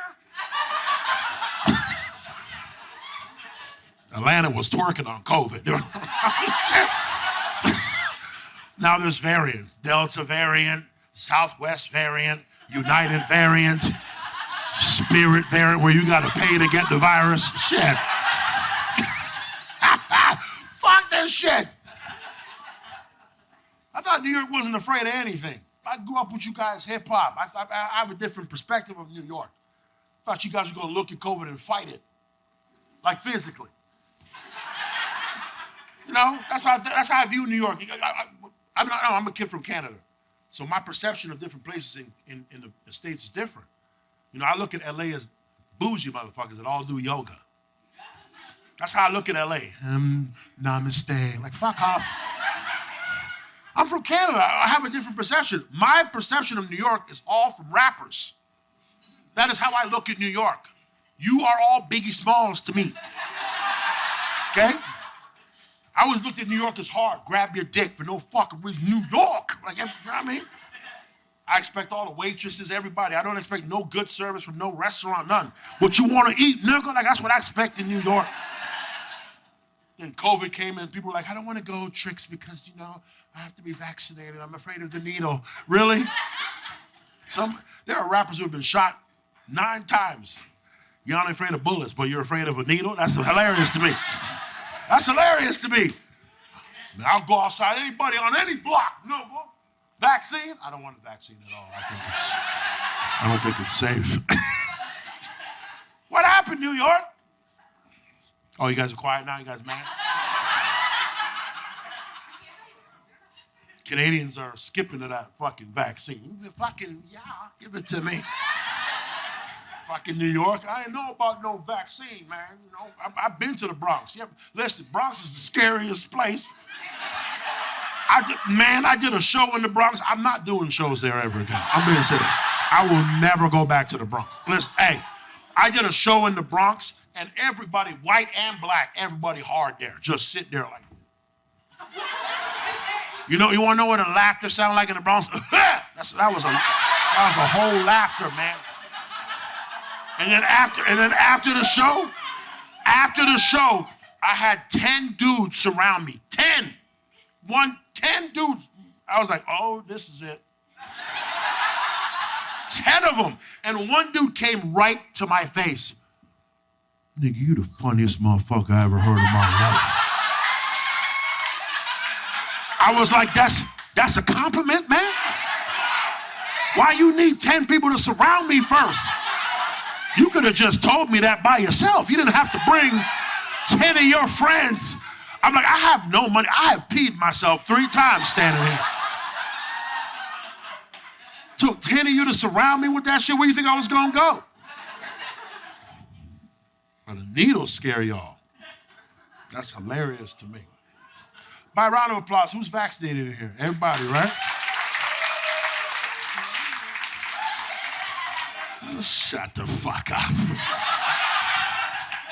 Atlanta was twerking on COVID. Now there's variants. Delta variant, Southwest variant, United variant, Spirit variant, where you gotta pay to get the virus. Shit. Fuck that shit. I thought New York wasn't afraid of anything. I grew up with you guys hip hop. I have a different perspective of New York. I thought you guys were gonna look at COVID and fight it, like physically. You know, that's how I view New York. I'm a kid from Canada, so my perception of different places in the States is different. You know, I look at LA as bougie motherfuckers that all do yoga. That's how I look at LA. Namaste. Like, fuck off. I'm from Canada. I have a different perception. My perception of New York is all from rappers. That is how I look at New York. You are all Biggie Smalls to me. Okay? I always looked at New York as hard. Grab your dick for no fucking reason. New York. Like, you know what I mean? I expect all the waitresses, everybody. I don't expect no good service from no restaurant, none. What you want to eat, nigga? Like, that's what I expect in New York. Then COVID came and people were like, I don't want to go, Trixx, because, you know, I have to be vaccinated. I'm afraid of the needle. Really? There are rappers who have been shot 9 times. You're not afraid of bullets, but you're afraid of a needle? That's hilarious to me. That's hilarious to me. I'll go outside, anybody on any block. No, vaccine? I don't want a vaccine at all. I don't think it's safe. What happened, New York? Oh, you guys are quiet now? You guys mad? Canadians are skipping to that fucking vaccine. Fucking, yeah, give it to me. Fucking New York, I ain't know about no vaccine, man. You know, I've been to the Bronx. Yeah, listen, Bronx is the scariest place. I did a show in the Bronx. I'm not doing shows there ever again. I'm being serious. I will never go back to the Bronx. Listen, hey, I did a show in the Bronx, and everybody, white and black, everybody hard there, just sit there like. You know, you want to know what a laughter sound like in the Bronx? that was a whole laughter, man. And then after the show, I had 10 dudes surround me. 10 dudes. I was like, oh, this is it. 10 of them. And one dude came right to my face. Nigga, you the funniest motherfucker I ever heard in my life. I was like, that's a compliment, man? Why you need 10 people to surround me first? You could have just told me that by yourself. You didn't have to bring 10 of your friends. I'm like, I have no money. I have peed myself 3 times standing here. Took 10 of you to surround me with that shit. Where do you think I was gonna go? But the needles scare y'all. That's hilarious to me. By a round of applause, who's vaccinated in here? Everybody, right? Shut the fuck up.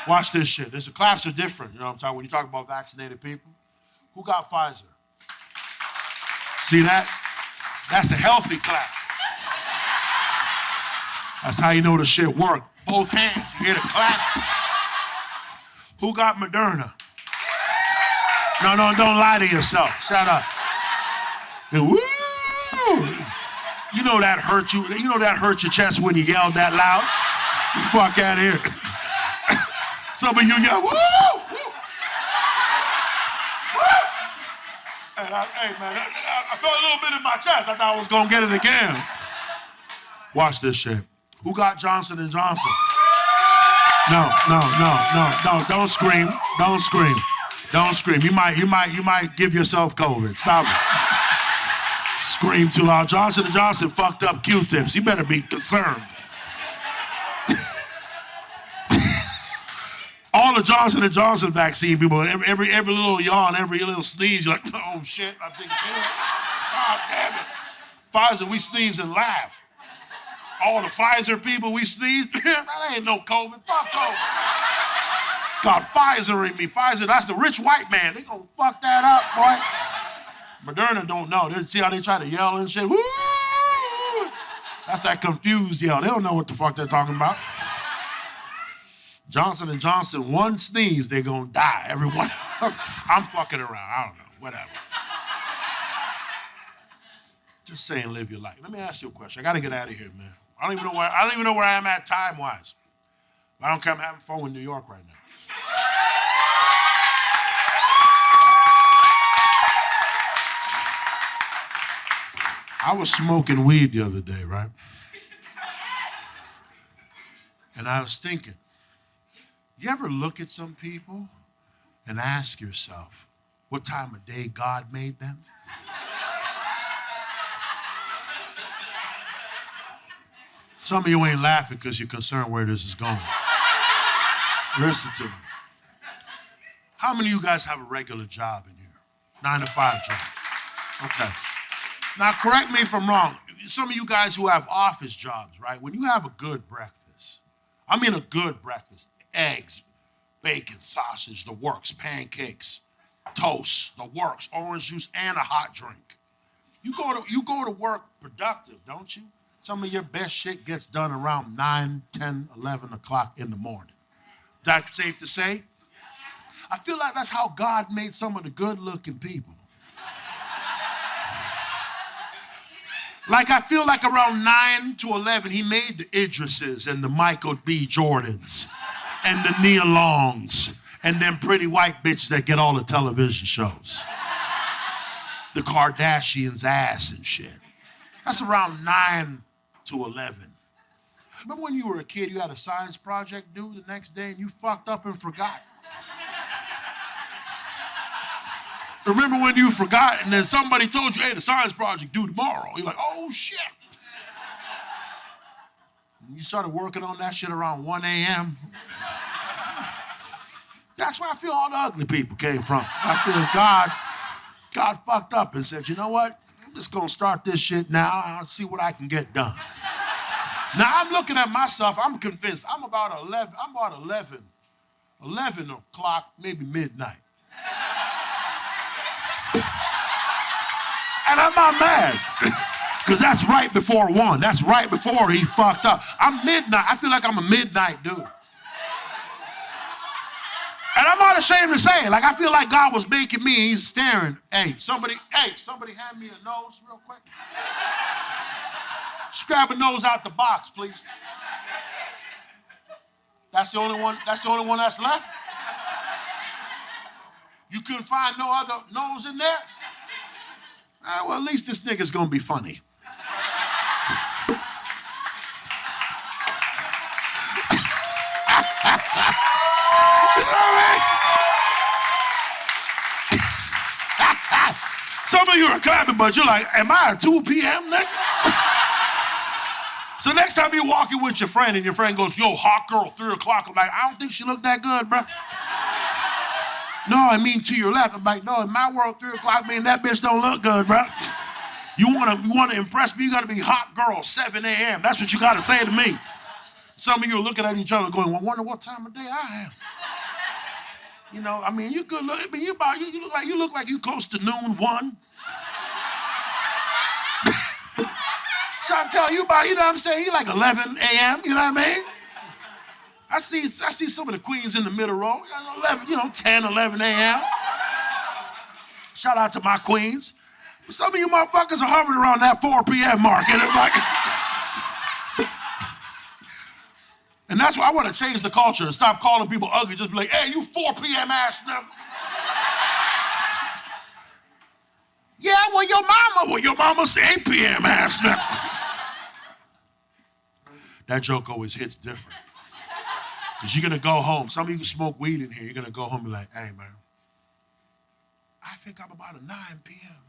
Watch this shit. The claps are different, you know what I'm talking about? When you talk about vaccinated people. Who got Pfizer? See that? That's a healthy clap. That's how you know the shit worked. Both hands, you hear the clap? Who got Moderna? No, don't lie to yourself. Shut up. Woo! You know that hurt you. You know that hurt your chest when you yelled that loud. You fuck out of here. Some of you yell, woo! Woo! Woo! And hey man, I felt a little bit in my chest. I thought I was gonna get it again. Watch this shit. Who got Johnson & Johnson? No. Don't scream. Don't scream. Don't scream. You might give yourself COVID. Stop it. Scream too loud. Johnson & Johnson fucked up Q-tips. You better be concerned. All the Johnson & Johnson vaccine people, every little yawn, every little sneeze, you're like, oh shit, I think it's him. God damn it. Pfizer, we sneeze and laugh. All the Pfizer people, we sneeze. That ain't no COVID. Fuck COVID. Got Pfizer in me. Pfizer, that's the rich white man. They gonna fuck that up, boy. Moderna don't know. They see how they try to yell and shit. Woo! That's that confused yell. They don't know what the fuck they're talking about. Johnson & Johnson, one sneeze, they gonna die. Everyone. I'm fucking around. I don't know. Whatever. Just saying, live your life. Let me ask you a question. I gotta get out of here, man. I don't even know where I am at time-wise. I don't care. I'm having fun with New York right now. I was smoking weed the other day, right? And I was thinking, you ever look at some people and ask yourself what time of day God made them? Some of you ain't laughing because you're concerned where this is going. Listen to me. How many of you guys have a regular job in here? 9 to 5 job. Okay. Now, correct me if I'm wrong. Some of you guys who have office jobs, right? When you have a good breakfast, I mean a good breakfast, eggs, bacon, sausage, the works, pancakes, toast, the works, orange juice, and a hot drink. You go to work productive, don't you? Some of your best shit gets done around 9, 10, 11 o'clock in the morning. Is that safe to say? I feel like that's how God made some of the good-looking people. Like, I feel like around 9 to 11, he made the Idrises and the Michael B. Jordans and the Nia Longs and them pretty white bitches that get all the television shows. The Kardashians' ass and shit. That's around 9 to 11. Remember when you were a kid, you had a science project due the next day and you fucked up and forgot? Remember when you forgot and then somebody told you, hey, the science project due tomorrow? You're like, oh, shit. And you started working on that shit around 1 a.m. That's where I feel all the ugly people came from. I feel God fucked up and said, you know what? I'm just going to start this shit now and I'll see what I can get done. Now, I'm looking at myself. I'm convinced I'm about 11 o'clock, maybe midnight. And I'm not mad, because that's right before 1. That's right before he fucked up. I'm midnight. I feel like I'm a midnight dude. And I'm not ashamed to say it. Like, I feel like God was making me, and he's staring. Hey, somebody hand me a nose real quick. Just grab a nose out the box, please. That's the only one that's left? You couldn't find no other nose in there? Well, at least this nigga's gonna be funny. of you are clapping, but you're like, am I at 2 p.m., nigga? So next time you're walking with your friend and your friend goes, yo, hot girl, 3 o'clock. I'm like, I don't think she looked that good, bro. No, I mean to your left. I'm like, no, in my world, 3 o'clock mean that bitch don't look good, bro. You wanna impress me, you gotta be hot girl, 7 a.m. That's what you gotta say to me. Some of you are looking at each other going, well, wonder what time of day I am. You know, I mean, you good look, I mean, you look like you close to noon 1. Chantel, you know what I'm saying? You like 11 a.m., you know what I mean? I see some of the queens in the middle row, 11, 10, 11 a.m. Shout out to my queens. Some of you motherfuckers are hovering around that 4 p.m. mark, and it's like... And that's why I want to change the culture and stop calling people ugly. Just be like, hey, you 4 p.m. ass nigga. Yeah, well, your mama's 8 p.m. ass nigga. That joke always hits different. Because you're going to go home. Some of you can smoke weed in here. You're going to go home and be like, hey, man, I think I'm about a 9 p.m.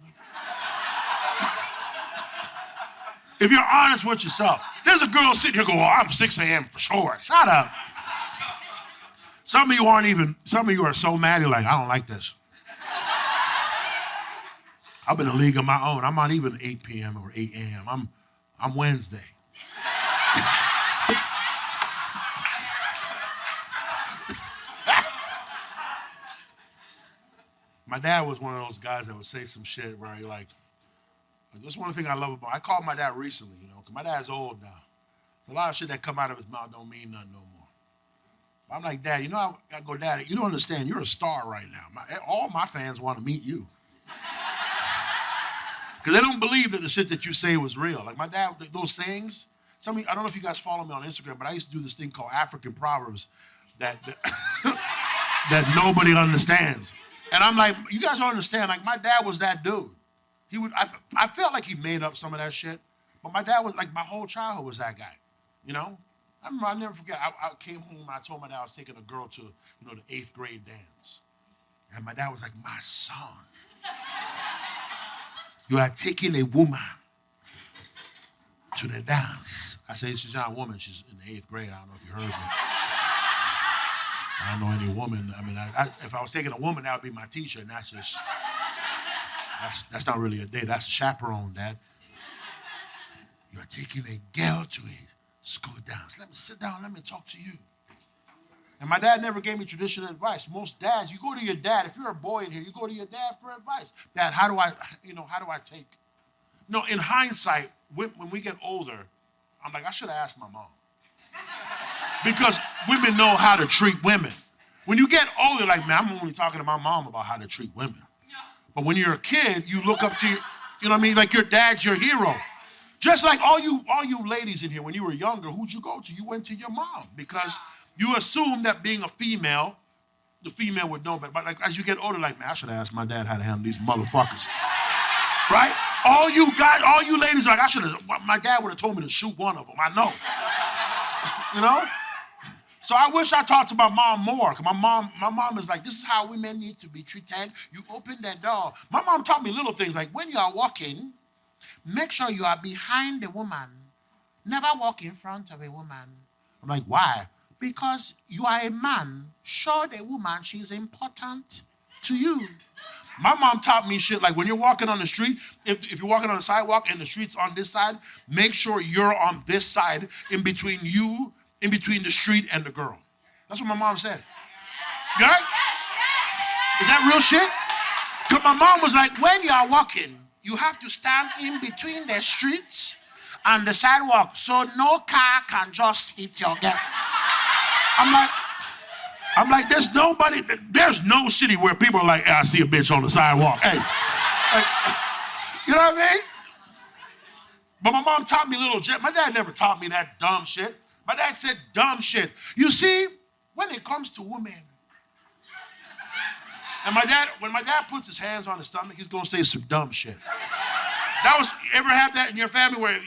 If you're honest with yourself, there's a girl sitting here going, oh, I'm 6 a.m. for sure. Shut up. Some of you are so mad, you're like, I don't like this. I'm in a league of my own. I'm not even 8 p.m. or 8 a.m. I'm Wednesday. My dad was one of those guys that would say some shit where he like, that's one thing I love about, I called my dad recently, because my dad's old now. So a lot of shit that come out of his mouth don't mean nothing no more. But I'm like, Dad, I go, Dad, you don't understand, you're a star right now. All my fans want to meet you. Because they don't believe that the shit that you say was real. Like my dad, those sayings, I don't know if you guys follow me on Instagram, but I used to do this thing called African Proverbs that nobody understands. And I'm like, you guys don't understand, like my dad was that dude. I felt like he made up some of that shit, but my dad was like, my whole childhood was that guy, I remember, I'll never forget, I came home and I told my dad I was taking a girl to, the 8th grade dance. And my dad was like, my son, you are taking a woman to the dance. I said, she's not a woman, she's in the 8th grade, I don't know if you heard me. I don't know any woman, I mean, if I was taking a woman, that would be my teacher, and that's just... That's not really a date. That's a chaperone, Dad. You're taking a girl to a school dance. Let me sit down. Let me talk to you. And my dad never gave me traditional advice. Most dads, you go to your dad. If you're a boy in here, you go to your dad for advice. Dad, how do I take? No, in hindsight, when we get older, I'm like, I should have asked my mom. Because women know how to treat women. When you get older, like, man, I'm only talking to my mom about how to treat women. But when you're a kid, you look up to your, what I mean? Like your dad's your hero. Just like all you ladies in here, when you were younger, who'd you go to? You went to your mom because you assumed that being a female, the female would know better. But like as you get older, like, man, I should have asked my dad how to handle these motherfuckers. Right? All you ladies are like, my dad would have told me to shoot one of them. I know. So I wish I talked to my mom more. Cause my mom is like, this is how women need to be treated. You open that door. My mom taught me little things like when you are walking, make sure you are behind the woman. Never walk in front of a woman. I'm like, why? Because you are a man. Show the woman she's important to you. My mom taught me shit like when you're walking on the street, if you're walking on the sidewalk and the street's on this side, make sure you're on this side in between the street and the girl. That's what my mom said. Right? Is that real shit? Because my mom was like, when you are walking, you have to stand in between the streets and the sidewalk so no car can just hit your girl. I'm like, there's no city where people are like, hey, I see a bitch on the sidewalk. Hey. You know what I mean? But my mom taught me a little shit. My dad never taught me that dumb shit. My dad said dumb shit. You see, when it comes to women, and when my dad puts his hands on his stomach, he's gonna say some dumb shit. Ever have that in your family where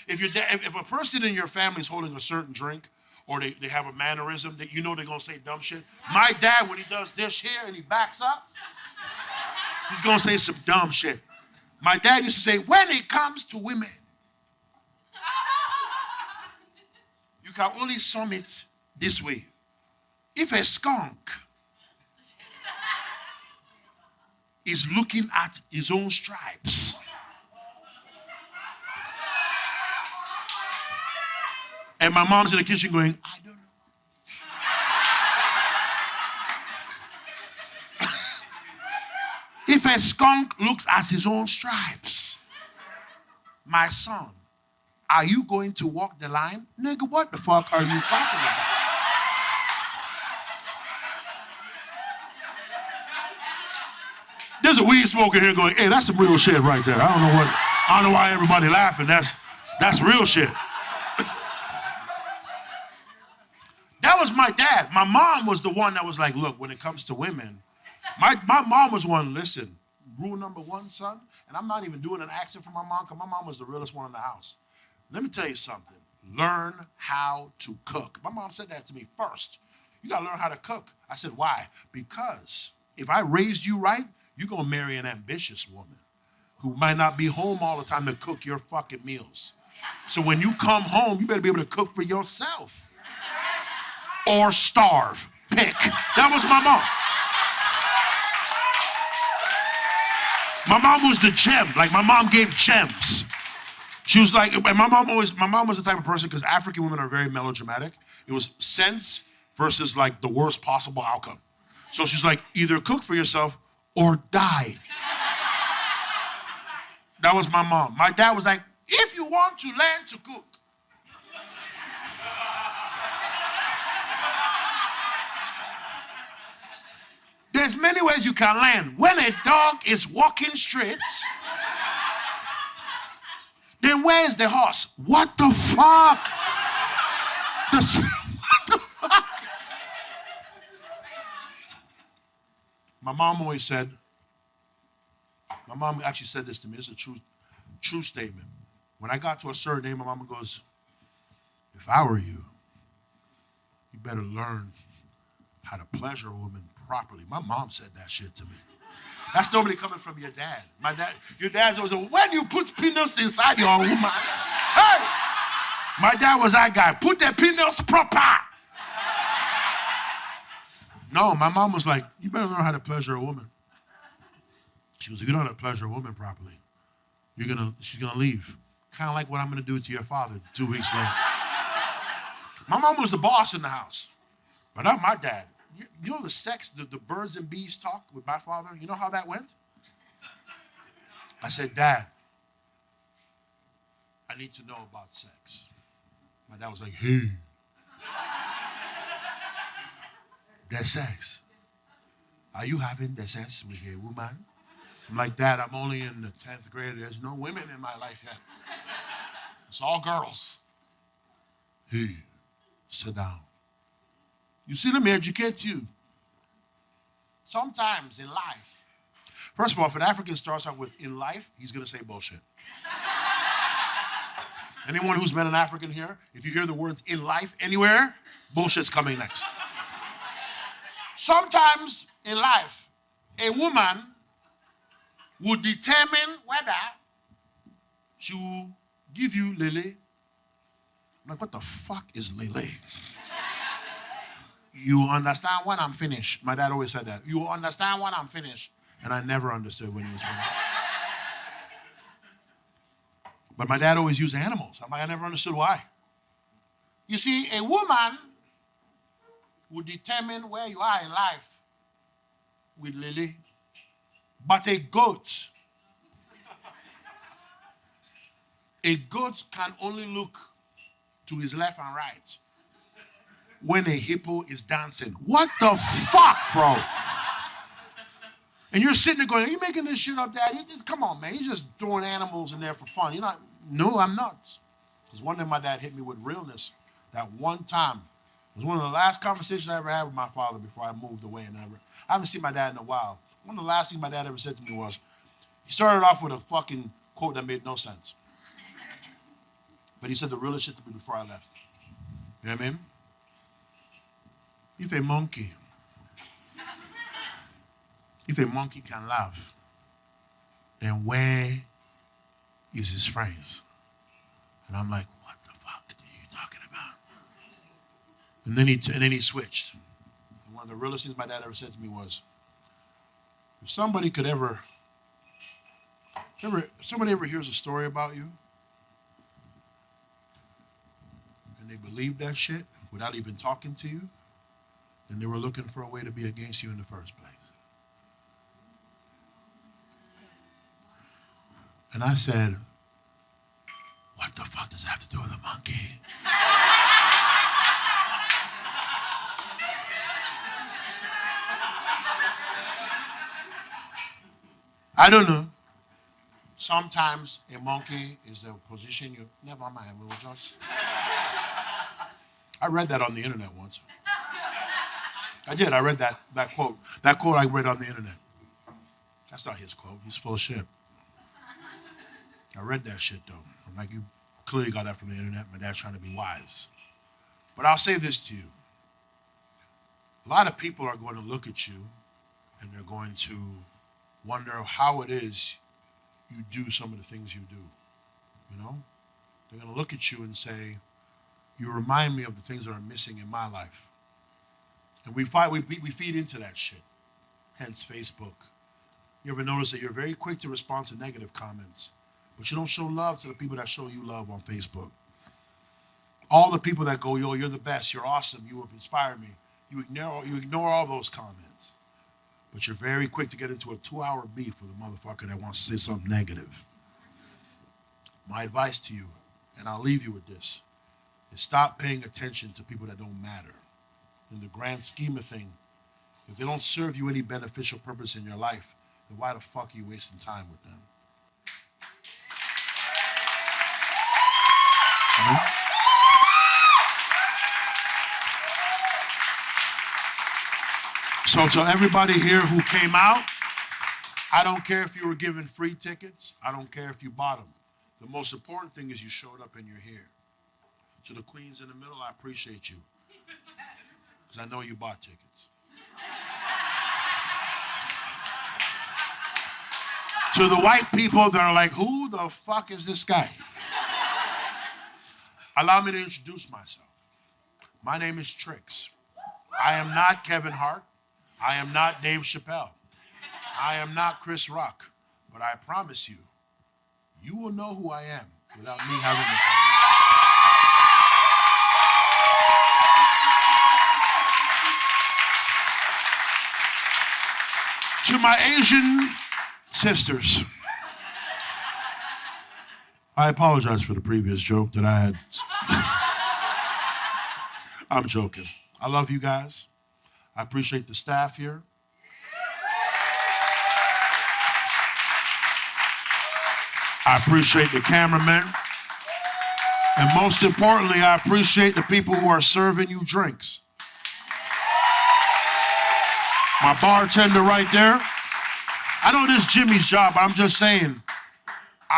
if a person in your family is holding a certain drink or they have a mannerism that they're gonna say dumb shit? My dad, when he does this here and he backs up, he's gonna say some dumb shit. My dad used to say, when it comes to women, you can only sum it this way. If a skunk is looking at his own stripes, and my mom's in the kitchen going, I don't know. If a skunk looks at his own stripes, my son, are you going to walk the line? Nigga, what the fuck are you talking about? There's a weed smoker here going, hey, that's some real shit right there. I don't know why everybody laughing. That's real shit. That was my dad. My mom was the one that was like, look, when it comes to women, my mom was one, listen, rule number one, son, and I'm not even doing an accent for my mom because my mom was the realest one in the house. Let me tell you something. Learn how to cook. My mom said that to me first. You got to learn how to cook. I said, why? Because if I raised you right, you're going to marry an ambitious woman who might not be home all the time to cook your fucking meals. So when you come home, you better be able to cook for yourself or starve. Pick. That was my mom. My mom was the gem. Like, my mom gave gems. She was like, and my mom was the type of person, because African women are very melodramatic. It was sense versus like the worst possible outcome. So she's like, either cook for yourself or die. That was my mom. My dad was like, if you want to learn to cook, there's many ways you can learn. When a dog is walking straight, then where is the horse? What the fuck? What the fuck? My mom always said, my mom actually said this to me. This is a true statement. When I got to a certain age, my mama goes, if I were you, you better learn how to pleasure a woman properly. My mom said that shit to me. That's normally coming from your dad. Your dad's always like, when you put peanuts inside your woman, hey! My dad was that guy. Put the peanuts proper. No, my mom was like, you better learn how to pleasure a woman. She was like, you don't know how to pleasure a woman properly, she's gonna leave. Kind of like what I'm gonna do to your father 2 weeks later. My mom was the boss in the house, but not my dad. You know the sex, the birds and bees talk with my father? You know how that went? I said, Dad, I need to know about sex. My dad was like, hey, there's sex. Are you having the sex with a woman? I'm like, Dad, I'm only in the 10th grade. There's no women in my life yet. It's all girls. Hey, sit down. You see, let me educate you. Sometimes in life, first of all, if an African starts out with in life, he's going to say bullshit. Anyone who's met an African here, if you hear the words in life anywhere, bullshit's coming next. Sometimes in life, a woman will determine whether she will give you lele. I'm like, what the fuck is lele? You understand when I'm finished. My dad always said that. You will understand when I'm finished. And I never understood when he was finished. But my dad always used animals. I'm like, I never understood why. You see, a woman will determine where you are in life with Lily. But a goat can only look to his left and right when a hippo is dancing. What the fuck, bro? And you're sitting there going, are you making this shit up, Dad? Come on, man. You're just throwing animals in there for fun. You're not. No, I'm not. Because one day my dad hit me with realness. That one time. It was one of the last conversations I ever had with my father before I moved away. And I haven't seen my dad in a while. One of the last things my dad ever said to me was, he started off with a fucking quote that made no sense. But he said the realest shit to me before I left. You know what I mean? If a monkey can laugh, then where is his friends. And I'm like, what the fuck are you talking about? And then he switched. And one of the realest things my dad ever said to me was, if somebody ever hears a story about you and they believe that shit without even talking to you, then they were looking for a way to be against you in the first place. And I said, what the fuck does that have to do with a monkey? I don't know. Sometimes a monkey is a position you never mind. We will just. I read that on the internet once. I did. I read that quote. That quote I read on the internet. That's not his quote. He's full of shit. I read that shit though. I'm like, you clearly got that from the internet. My dad's trying to be wise. But I'll say this to you. A lot of people are going to look at you and they're going to wonder how it is you do some of the things you do. You know? They're going to look at you and say, you remind me of the things that are missing in my life. And we feed into that shit. Hence Facebook. You ever notice that you're very quick to respond to negative comments, but you don't show love to the people that show you love on Facebook? All the people that go, yo, you're the best, you're awesome, you have inspired me. You ignore all those comments. But you're very quick to get into a 2-hour beef with a motherfucker that wants to say something negative. My advice to you, and I'll leave you with this, is stop paying attention to people that don't matter. In the grand scheme of things, if they don't serve you any beneficial purpose in your life, then why the fuck are you wasting time with them? Mm-hmm. So to everybody here who came out, I don't care if you were given free tickets. I don't care if you bought them. The most important thing is you showed up and you're here. To the queens in the middle, I appreciate you. Because I know you bought tickets. To the white people that are like, who the fuck is this guy? Allow me to introduce myself. My name is Trixx. I am not Kevin Hart. I am not Dave Chappelle. I am not Chris Rock. But I promise you, you will know who I am without me having to tell you. To my Asian sisters, I apologize for the previous joke that I had. I'm joking. I love you guys. I appreciate the staff here. I appreciate the cameramen. And most importantly, I appreciate the people who are serving you drinks. My bartender right there. I know this is Jimmy's job, but I'm just saying,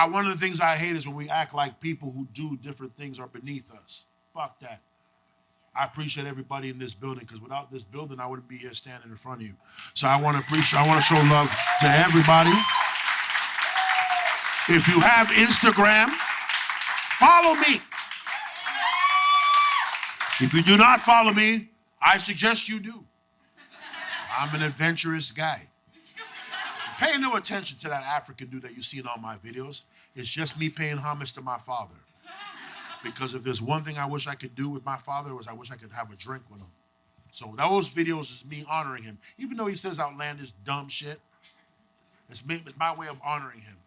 one of the things I hate is when we act like people who do different things are beneath us. Fuck that. I appreciate everybody in this building, because without this building, I wouldn't be here standing in front of you. So I want to show love to everybody. If you have Instagram, follow me. If you do not follow me, I suggest you do. I'm an adventurous guy. Pay no attention to that African dude that you see in all my videos. It's just me paying homage to my father. Because if there's one thing I wish I could do with my father, was I wish I could have a drink with him. So those videos is me honoring him. Even though he says outlandish, dumb shit, it's my way of honoring him.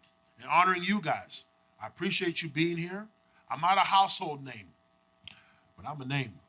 And honoring you guys. I appreciate you being here. I'm not a household name, but I'm a name.